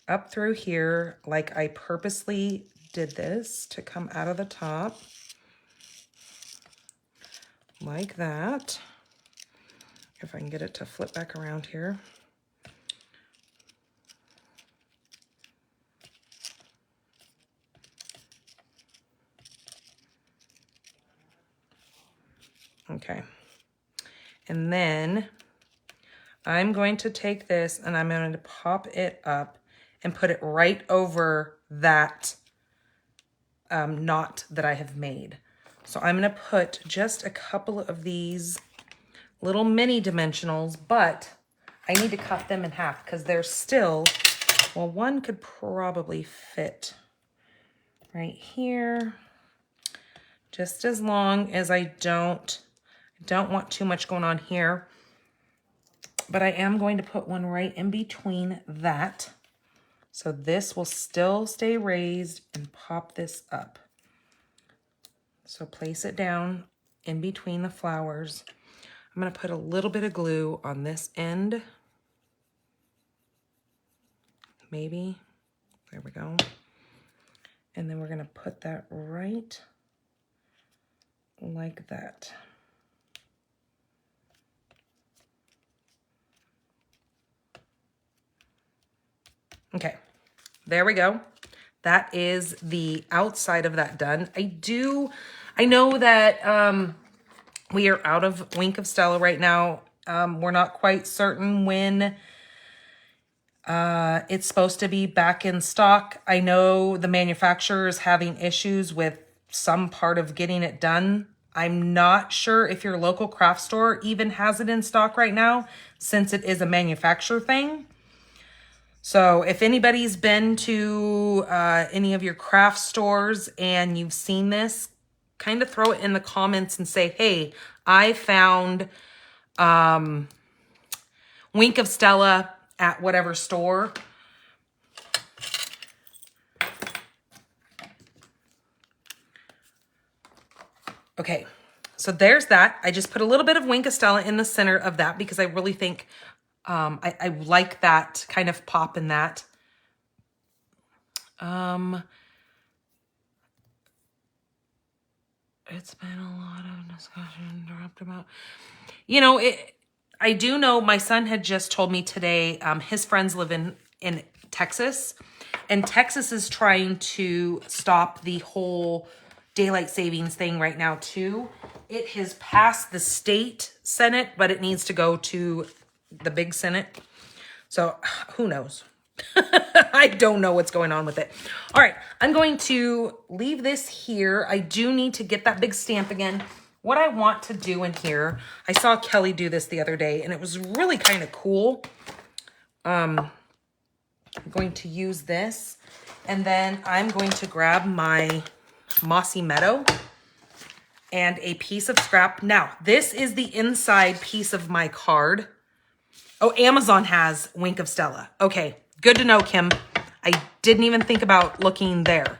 up through here like I purposely did this to come out of the top. Like that. If I can get it to flip back around here. Okay. And then I'm going to take this and I'm going to pop it up and put it right over that knot that I have made. So I'm going to put just a couple of these little mini dimensionals, but I need to cut them in half because they're still, well, one could probably fit right here, just as long as I don't want too much going on here. But I am going to put one right in between that. So this will still stay raised and pop this up. So place it down in between the flowers. I'm going to put a little bit of glue on this end. Maybe. There we go. And then we're going to put that right like that. Okay, there we go. That is the outside of that done. I know that we are out of Wink of Stella right now. We're not quite certain when it's supposed to be back in stock. I know the manufacturer is having issues with some part of getting it done. I'm not sure if your local craft store even has it in stock right now, since it is a manufacturer thing. So if anybody's been to any of your craft stores and you've seen this, kind of throw it in the comments and say, hey, I found Wink of Stella at whatever store. Okay, so there's that. I just put a little bit of Wink of Stella in the center of that because I really think I like that kind of pop in that. It's been a lot of discussion about, you know, I do know my son had just told me today, his friends live in Texas, and Texas is trying to stop the whole daylight savings thing right now too. It has passed the state Senate, but it needs to go to the big Senate. So who knows? I don't know what's going on with it. All right, I'm going to leave this here. I do need to get that big stamp again. What I want to do in here, I saw Kelly do this the other day and it was really kind of cool. I'm going to use this and then I'm going to grab my Mossy Meadow and a piece of scrap. Now, this is the inside piece of my card. Oh, Amazon has Wink of Stella. Okay, good to know, Kim. I didn't even think about looking there.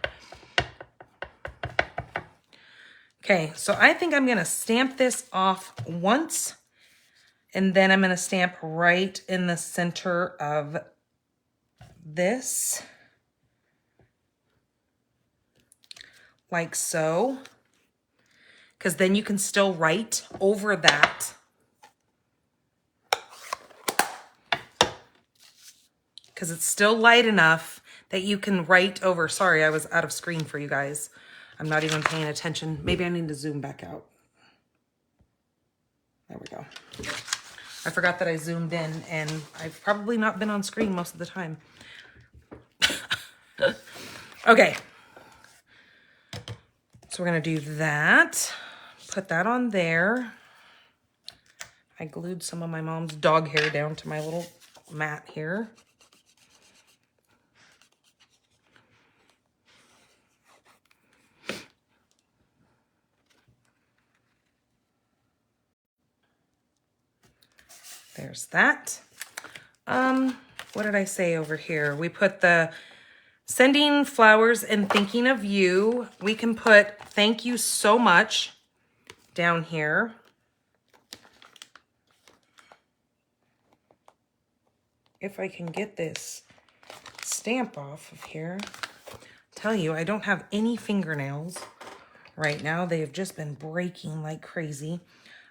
Okay, so I think I'm going to stamp this off once, and then I'm going to stamp right in the center of this, like so, because then you can still write over that. Because it's still light enough that you can write over. Sorry, I was out of screen for you guys. I'm not even paying attention. Maybe I need to zoom back out. There we go. I forgot that I zoomed in and I've probably not been on screen most of the time. Okay. So we're going to do that. Put that on there. I glued some of my mom's dog hair down to my little mat here. There's that. What did I say over here? We put the sending flowers and thinking of you. We can put thank you so much down here. If I can get this stamp off of here. Tell you, I don't have any fingernails right now. They have just been breaking like crazy.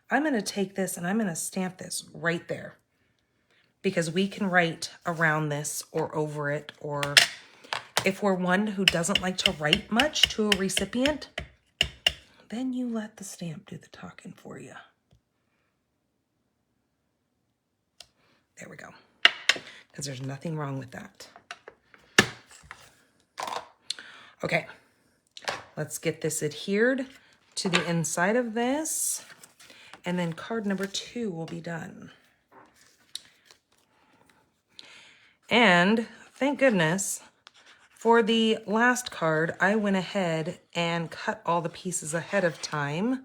I'm going to take this and I'm going to stamp this right there because we can write around this or over it, or if we're one who doesn't like to write much to a recipient, then you let the stamp do the talking for you. There we go. Because there's nothing wrong with that. Okay, let's get this adhered to the inside of this. And then card number 2 will be done. And thank goodness, for the last card, I went ahead and cut all the pieces ahead of time.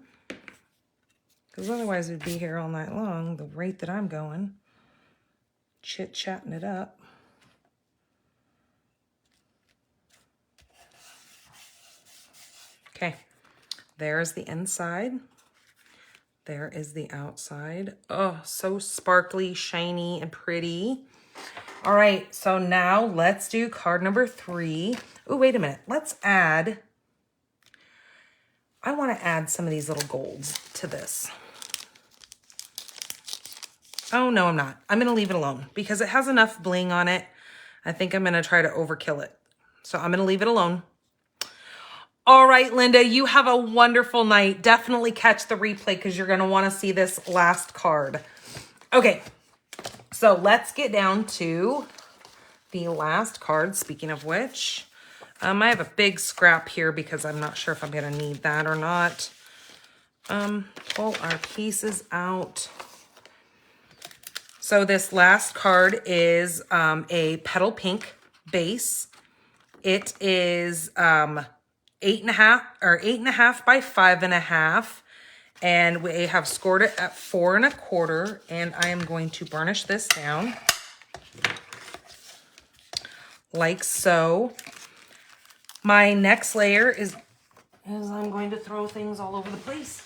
Because otherwise we'd be here all night long, the rate that I'm going. Chit-chatting it up. Okay, there's the inside. There is the outside. Oh, so sparkly, shiny, and pretty. All right, so now let's do card number 3. Oh, wait a minute. Let's add, I want to add some of these little golds to this. Oh, no, I'm not. I'm going to leave it alone because it has enough bling on it. I think I'm going to try to overkill it. So I'm going to leave it alone. All right, Linda, you have a wonderful night. Definitely catch the replay because you're going to want to see this last card. Okay, so let's get down to the last card. Speaking of which, I have a big scrap here because I'm not sure if I'm going to need that or not. Pull our pieces out. So this last card is a petal pink base. It is 8.5 by 5.5, and we have scored it at 4 1/4. And I am going to burnish this down like so. My next layer is I'm going to throw things all over the place.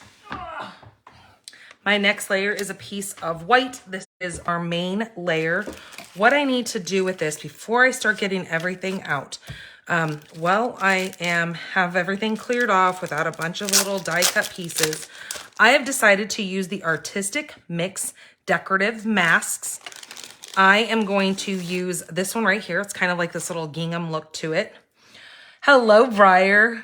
My next layer is a piece of white. This is our main layer. What I need to do with this before I start getting everything out, well, I have everything cleared off without a bunch of little die cut pieces. I have decided to use the Artistic Mix Decorative Masks. I am going to use this one right here. It's kind of like this little gingham look to it. Hello, Briar.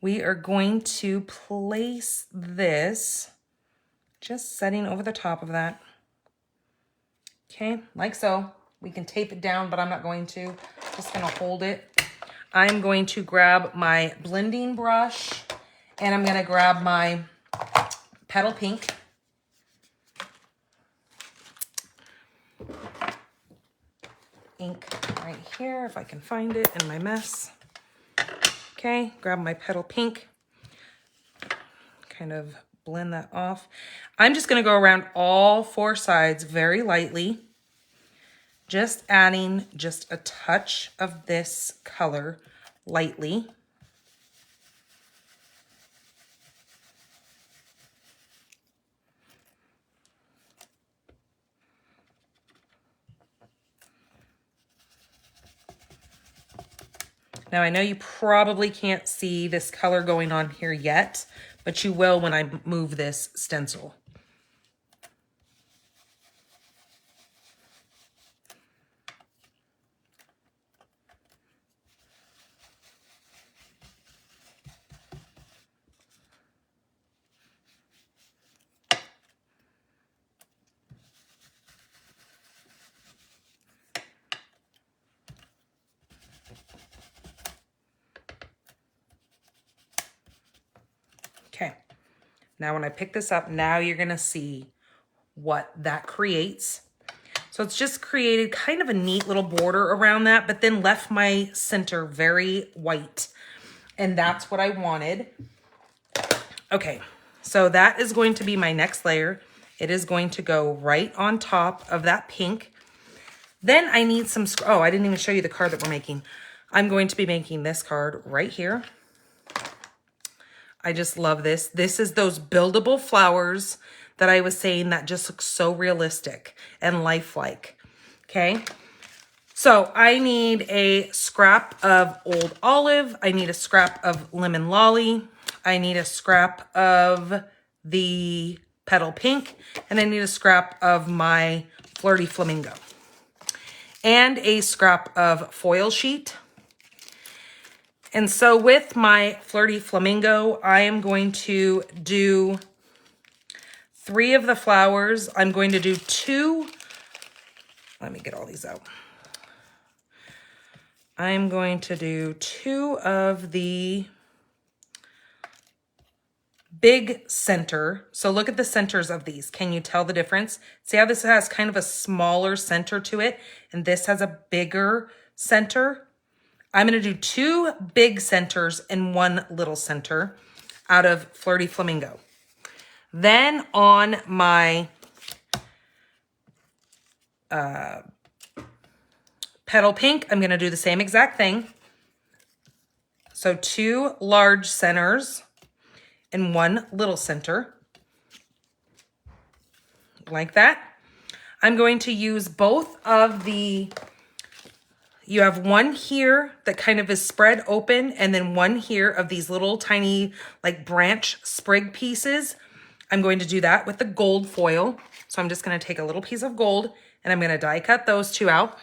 We are going to place this, just setting over the top of that. Okay, like so. We can tape it down, but I'm not going to. Just gonna hold it. I'm going to grab my blending brush and I'm gonna grab my petal pink. Ink right here, if I can find it in my mess. Okay, grab my petal pink. Kind of blend that off. I'm just gonna go around all 4 sides very lightly. Just adding just a touch of this color lightly. Now I know you probably can't see this color going on here yet, but you will when I move this stencil. Okay, now when I pick this up, now you're gonna see what that creates. So it's just created kind of a neat little border around that, but then left my center very white. And that's what I wanted. Okay, so that is going to be my next layer. It is going to go right on top of that pink. Then I need some, oh, I didn't even show you the card that we're making. I'm going to be making this card right here. I just love this. This is those buildable flowers that I was saying that just look so realistic and lifelike. Okay. So I need a scrap of Old Olive. I need a scrap of Lemon Lolly. I need a scrap of the Petal Pink. And I need a scrap of my Flirty Flamingo. And a scrap of foil sheet. And so with my Flirty Flamingo, I am going to do 3 of the flowers. I'm going to do 2. Let me get all these out. I'm going to do 2 of the big center. So look at the centers of these. Can you tell the difference? See how this has kind of a smaller center to it, and this has a bigger center? I'm going to do 2 big centers and 1 little center out of Flirty Flamingo. Then on my Petal Pink, I'm going to do the same exact thing. So 2 large centers and 1 little center, like that. I'm going to use both of the, you have 1 here that kind of is spread open, and then 1 here of these little tiny like branch sprig pieces. I'm going to do that with the gold foil. So I'm just going to take a little piece of gold and I'm going to die cut those 2 out.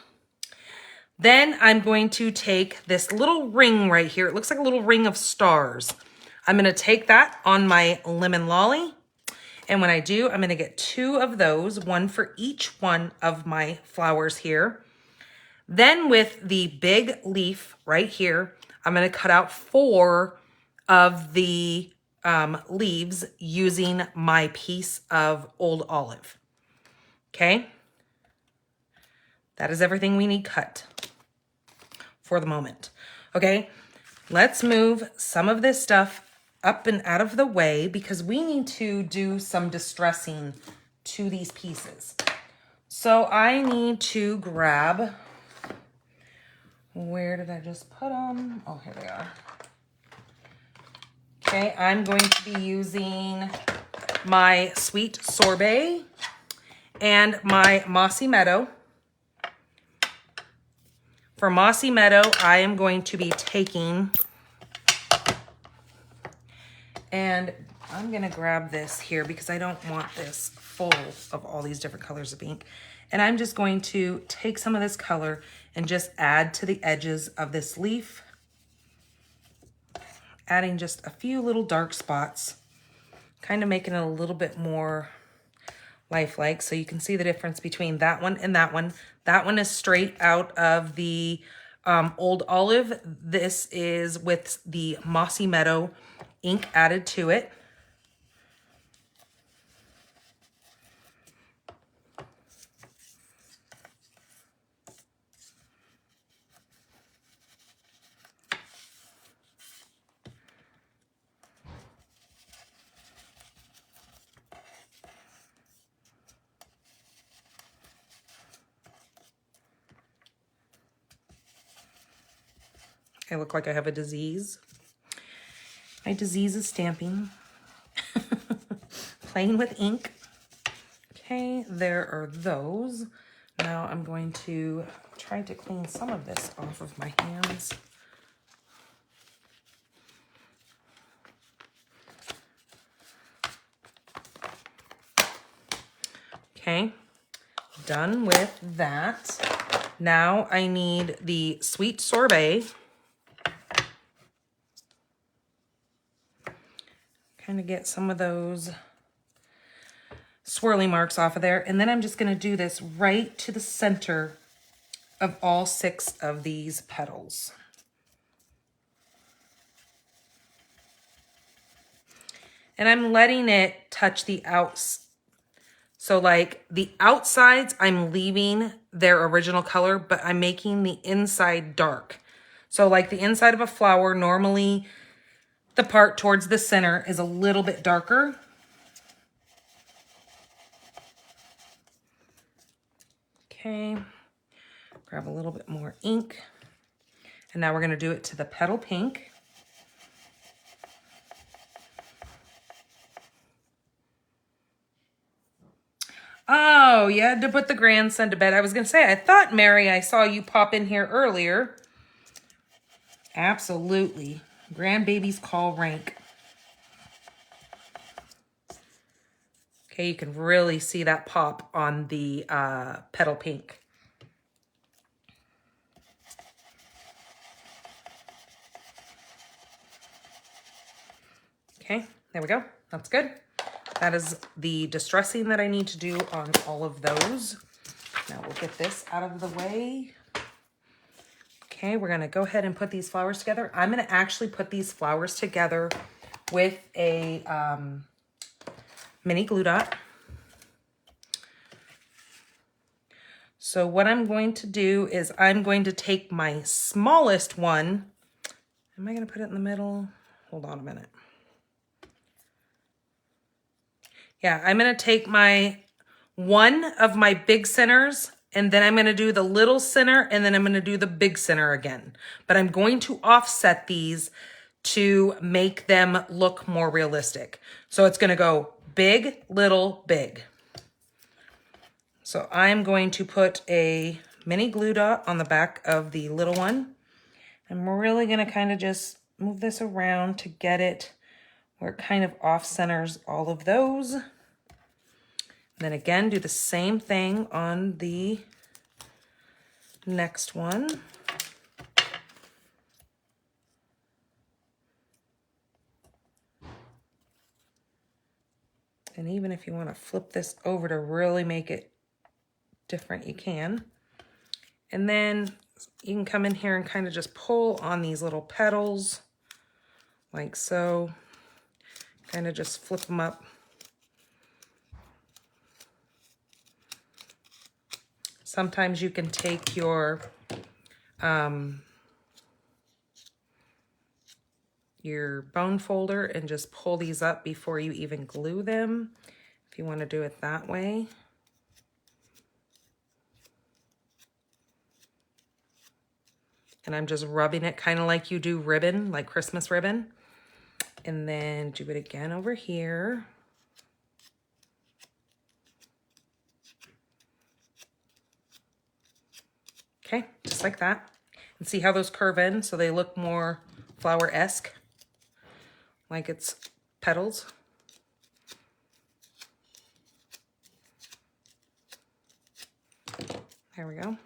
Then I'm going to take this little ring right here. It looks like a little ring of stars. I'm going to take that on my Lemon Lolly. And when I do, I'm going to get 2 of those, 1 for each one of my flowers here. Then with the big leaf right here, I'm going to cut out 4 of the leaves using my piece of old olive. Okay. That is everything we need cut for the moment. Okay. Let's move some of this stuff up and out of the way because we need to do some distressing to these pieces. So I need to grab, where did I just put them? Oh, here they are. Okay, I'm going to be using my Sweet Sorbet and my Mossy Meadow. For Mossy Meadow, I am going to be taking, and I'm going to grab this here because I don't want this full of all these different colors of ink. And I'm just going to take some of this color and just add to the edges of this leaf, adding just a few little dark spots, kind of making it a little bit more lifelike. So you can see the difference between that one and that one. That one is straight out of the Old Olive. This is with the Mossy Meadow ink added to it. I look like I have a disease. My disease is stamping. Playing with ink. Okay, there are those. Now I'm going to try to clean some of this off of my hands. Okay, done with that. Now I need the Sweet Sorbet. Kind of get some of those swirly marks off of there. And then I'm just going to do this right to the center of all 6 of these petals. And I'm letting it touch the outs. So like the outsides, I'm leaving their original color, but I'm making the inside dark. So like the inside of a flower, normally the part towards the center is a little bit darker. Okay, grab a little bit more ink. And now we're going to do it to the Petal Pink. Oh, you had to put the grandson to bed. I was going to say, I thought, Mary, I saw you pop in here earlier. Absolutely. Grandbabies call rank. Okay, you can really see that pop on the Petal Pink. Okay, there we go. That's good. That is the distressing that I need to do on all of those. Now we'll get this out of the way. Okay, we're gonna go ahead and put these flowers together. I'm gonna actually put these flowers together with a mini glue dot. So what I'm going to do is I'm going to take my smallest one. Am I gonna put it in the middle? Hold on a minute. Yeah, I'm gonna take one of my big centers, and then I'm gonna do the little center, and then I'm gonna do the big center again. But I'm going to offset these to make them look more realistic. So it's gonna go big, little, big. So I'm going to put a mini glue dot on the back of the little one. And we're really gonna kind of just move this around to get it where it kind of off centers all of those. Then again, do the same thing on the next one. And even if you want to flip this over to really make it different, you can. And then you can come in here and kind of just pull on these little petals like so. Kind of just flip them up. Sometimes you can take your bone folder and just pull these up before you even glue them, if you want to do it that way. And I'm just rubbing it kind of like you do ribbon, like Christmas ribbon. And then do it again over here. Okay, just like that. And see how those curve in so they look more flower-esque, like it's petals. There we go.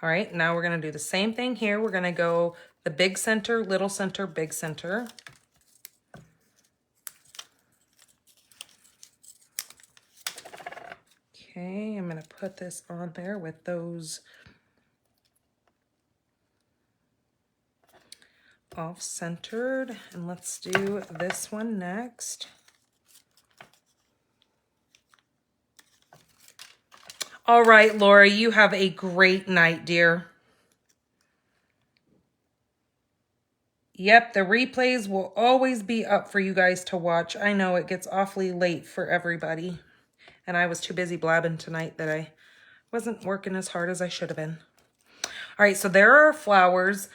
All right, now we're gonna do the same thing here. We're gonna go the big center, little center, big center. Okay, I'm gonna put this on there with those off-centered, and let's do this one next. All right, Laura, you have a great night, dear. Yep, the replays will always be up for you guys to watch. I know it gets awfully late for everybody. And I was too busy blabbing tonight that I wasn't working as hard as I should have been. All right, so there are flowers.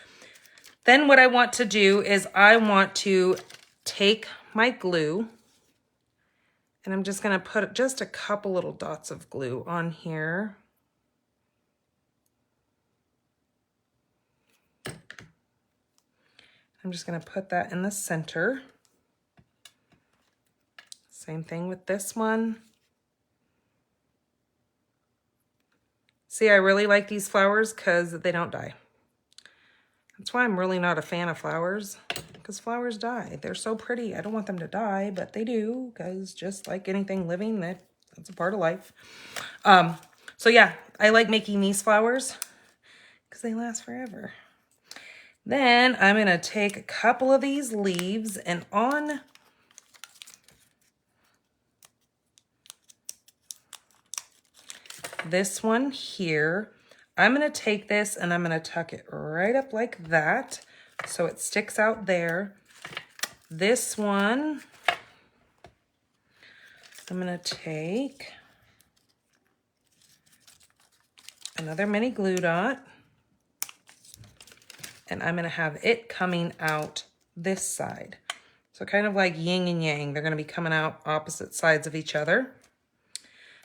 Then what I want to do is I want to take my glue, and I'm just gonna put just a couple little dots of glue on here. I'm just gonna put that in the center. Same thing with this one. See, I really like these flowers because they don't die. That's why I'm really not a fan of flowers, because flowers die. They're so pretty. I don't want them to die, but they do, because just like anything living, that's a part of life. So yeah, I like making these flowers because they last forever. Then I'm going to take a couple of these leaves, and on this one here, I'm going to take this and I'm going to tuck it right up like that so it sticks out there. This one, I'm going to take another mini glue dot, and I'm going to have it coming out this side. So kind of like yin and yang. They're going to be coming out opposite sides of each other.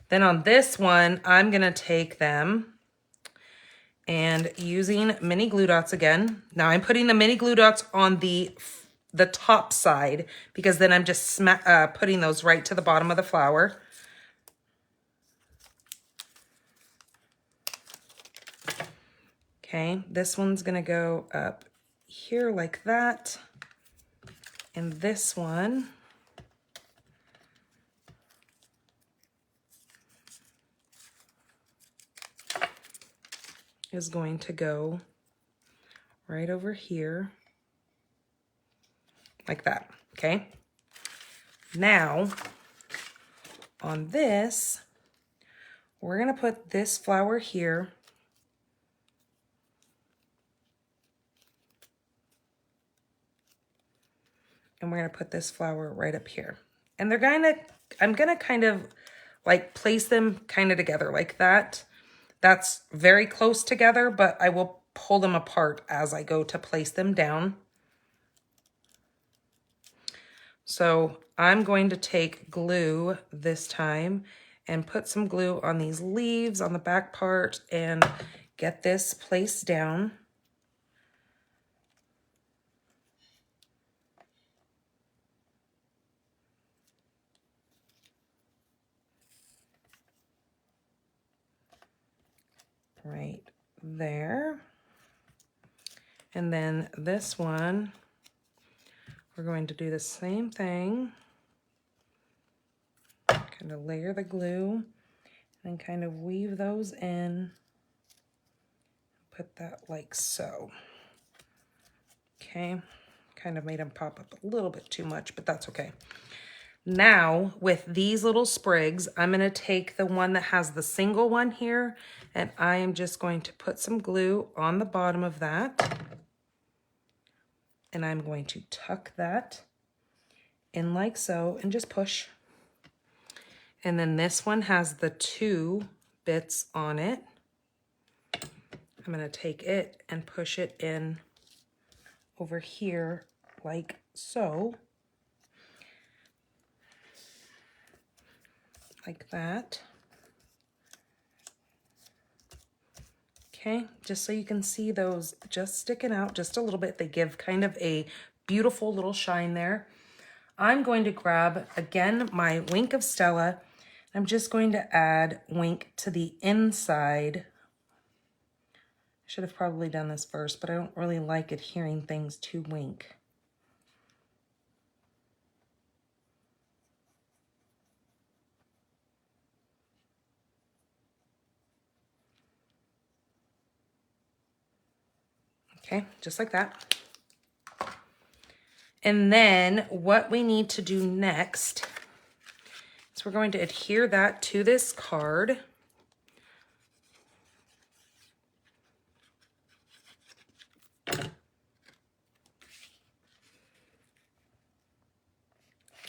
Then on this one, I'm going to take them and using mini glue dots again. Now I'm putting the mini glue dots on the top side because then I'm just putting those right to the bottom of the flower. Okay, this one's gonna go up here like that. And this one is going to go right over here like that, okay? Now, on this, we're gonna put this flower here. And we're gonna put this flower right up here. And I'm gonna kind of like place them kind of together like that. That's very close together, but I will pull them apart as I go to place them down. So I'm going to take glue this time and put some glue on these leaves on the back part and get this placed down. Right there. And then this one, we're going to do the same thing. Kind of layer the glue and kind of weave those in. Put that like so. Okay, kind of made them pop up a little bit too much, but that's okay. Now, with these little sprigs, I'm going to take the one that has the single one here, and I am just going to put some glue on the bottom of that. And I'm going to tuck that in like so and just push. And then this one has the 2 bits on it. I'm going to take it and push it in over here like so. Like that. Okay, just so you can see those just sticking out just a little bit. They give kind of a beautiful little shine there. I'm going to grab, again, my Wink of Stella. I'm just going to add Wink to the inside. I should have probably done this first, but I don't really like adhering things to Wink. Okay, just like that. And then what we need to do next is we're going to adhere that to this card.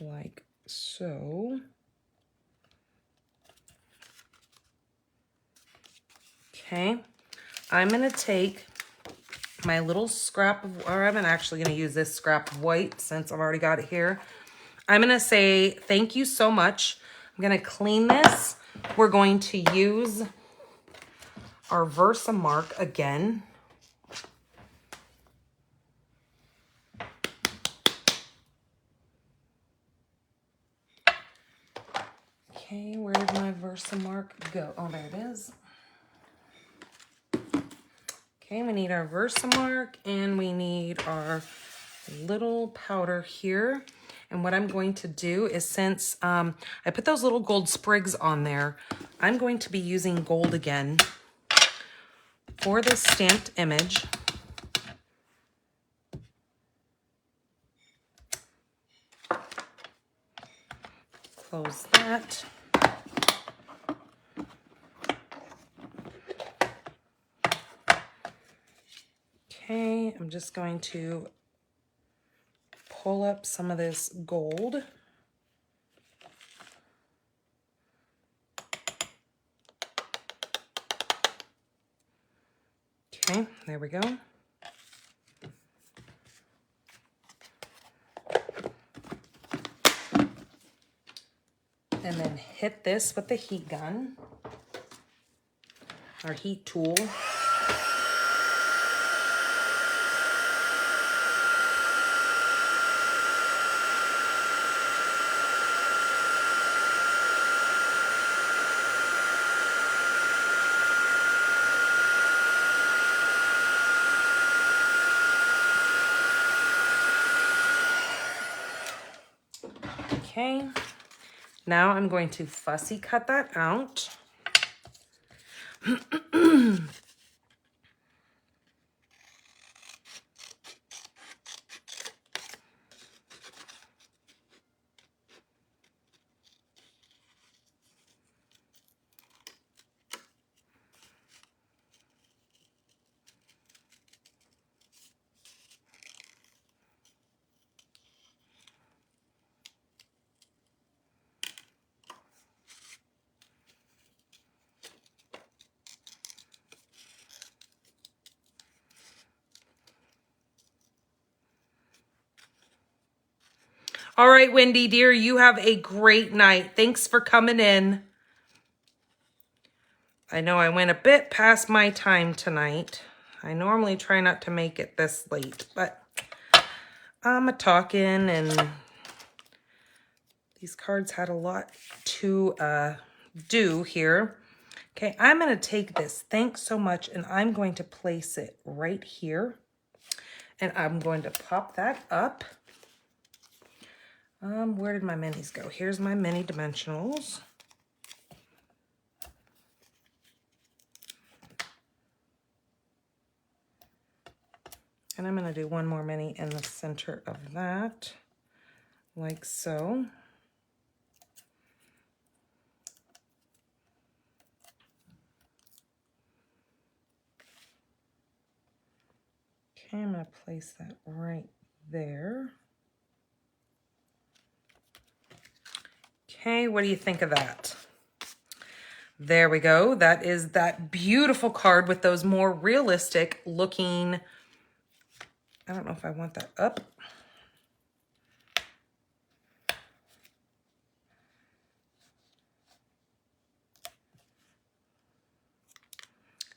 Like so. Okay, I'm gonna take my little scrap of, or I'm actually gonna use this scrap of white since I've already got it here. I'm gonna say thank you so much. I'm gonna clean this. We're going to use our Versamark again. Okay, where did my Versamark go? Oh, there it is. Okay, we need our Versamark and we need our little powder here. And what I'm going to do is, since I put those little gold sprigs on there, I'm going to be using gold again for this stamped image. Close that. Okay, I'm just going to pull up some of this gold. Okay, there we go. And then hit this with the heat gun, or heat tool. Okay. Now I'm going to fussy cut that out. All right, Wendy, dear, you have a great night. Thanks for coming in. I know I went a bit past my time tonight. I normally try not to make it this late, but I'm a-talking, and these cards had a lot to do here. Okay, I'm going to take this. Thanks so much, and I'm going to place it right here. And I'm going to pop that up. Where did my minis go? Here's my mini dimensionals. And I'm going to do one more mini in the center of that, like so. Okay, I'm going to place that right there. Okay, what do you think of that? There we go. That is that beautiful card with those more realistic looking, I don't know if I want that up.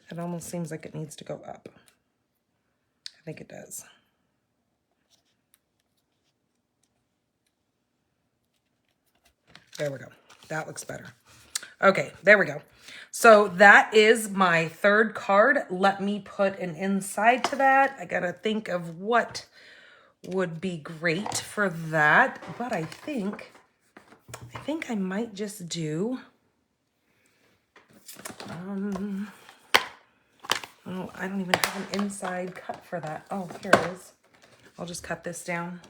It almost seems like it needs to go up. I think it does. There we go. That looks better. Okay, there we go. So that is my third card. Let me put an inside to that. I gotta think of what would be great for that. But I think I might just do, oh, I don't even have an inside cut for that. Oh, here it is. I'll just cut this down.